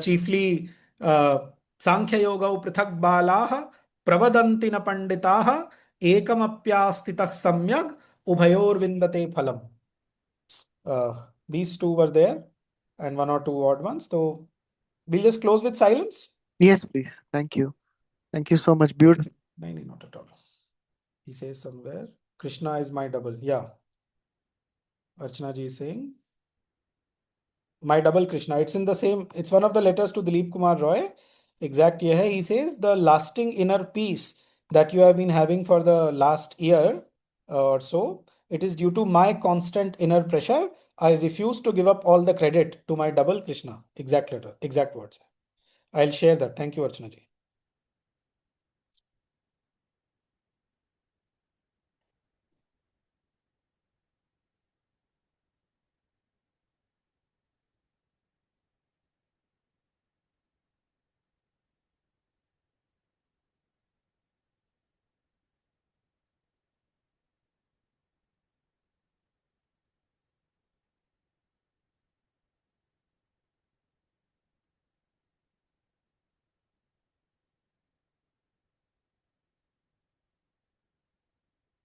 chiefly Sankhya Yoga Prithak Balaha Pravadanti na Panditaha Ekamapyastitah Samyag Ubhayor Vindate Phalam. These two were there and one or two odd ones. So we'll just close with silence. Yes, please. Thank you. Thank you so much. Beautiful. No, not at all. He says somewhere, Krishna is my double. Yeah. Archana ji is saying, my double Krishna. It's in the same, it's one of the letters to Dilip Kumar Roy. Exact ye hai. He says, the lasting inner peace that you have been having for the last year or so, it is due to my constant inner pressure. I refuse to give up all the credit to my double Krishna. Exact letter, exact words. I'll share that. Thank you, Archana ji.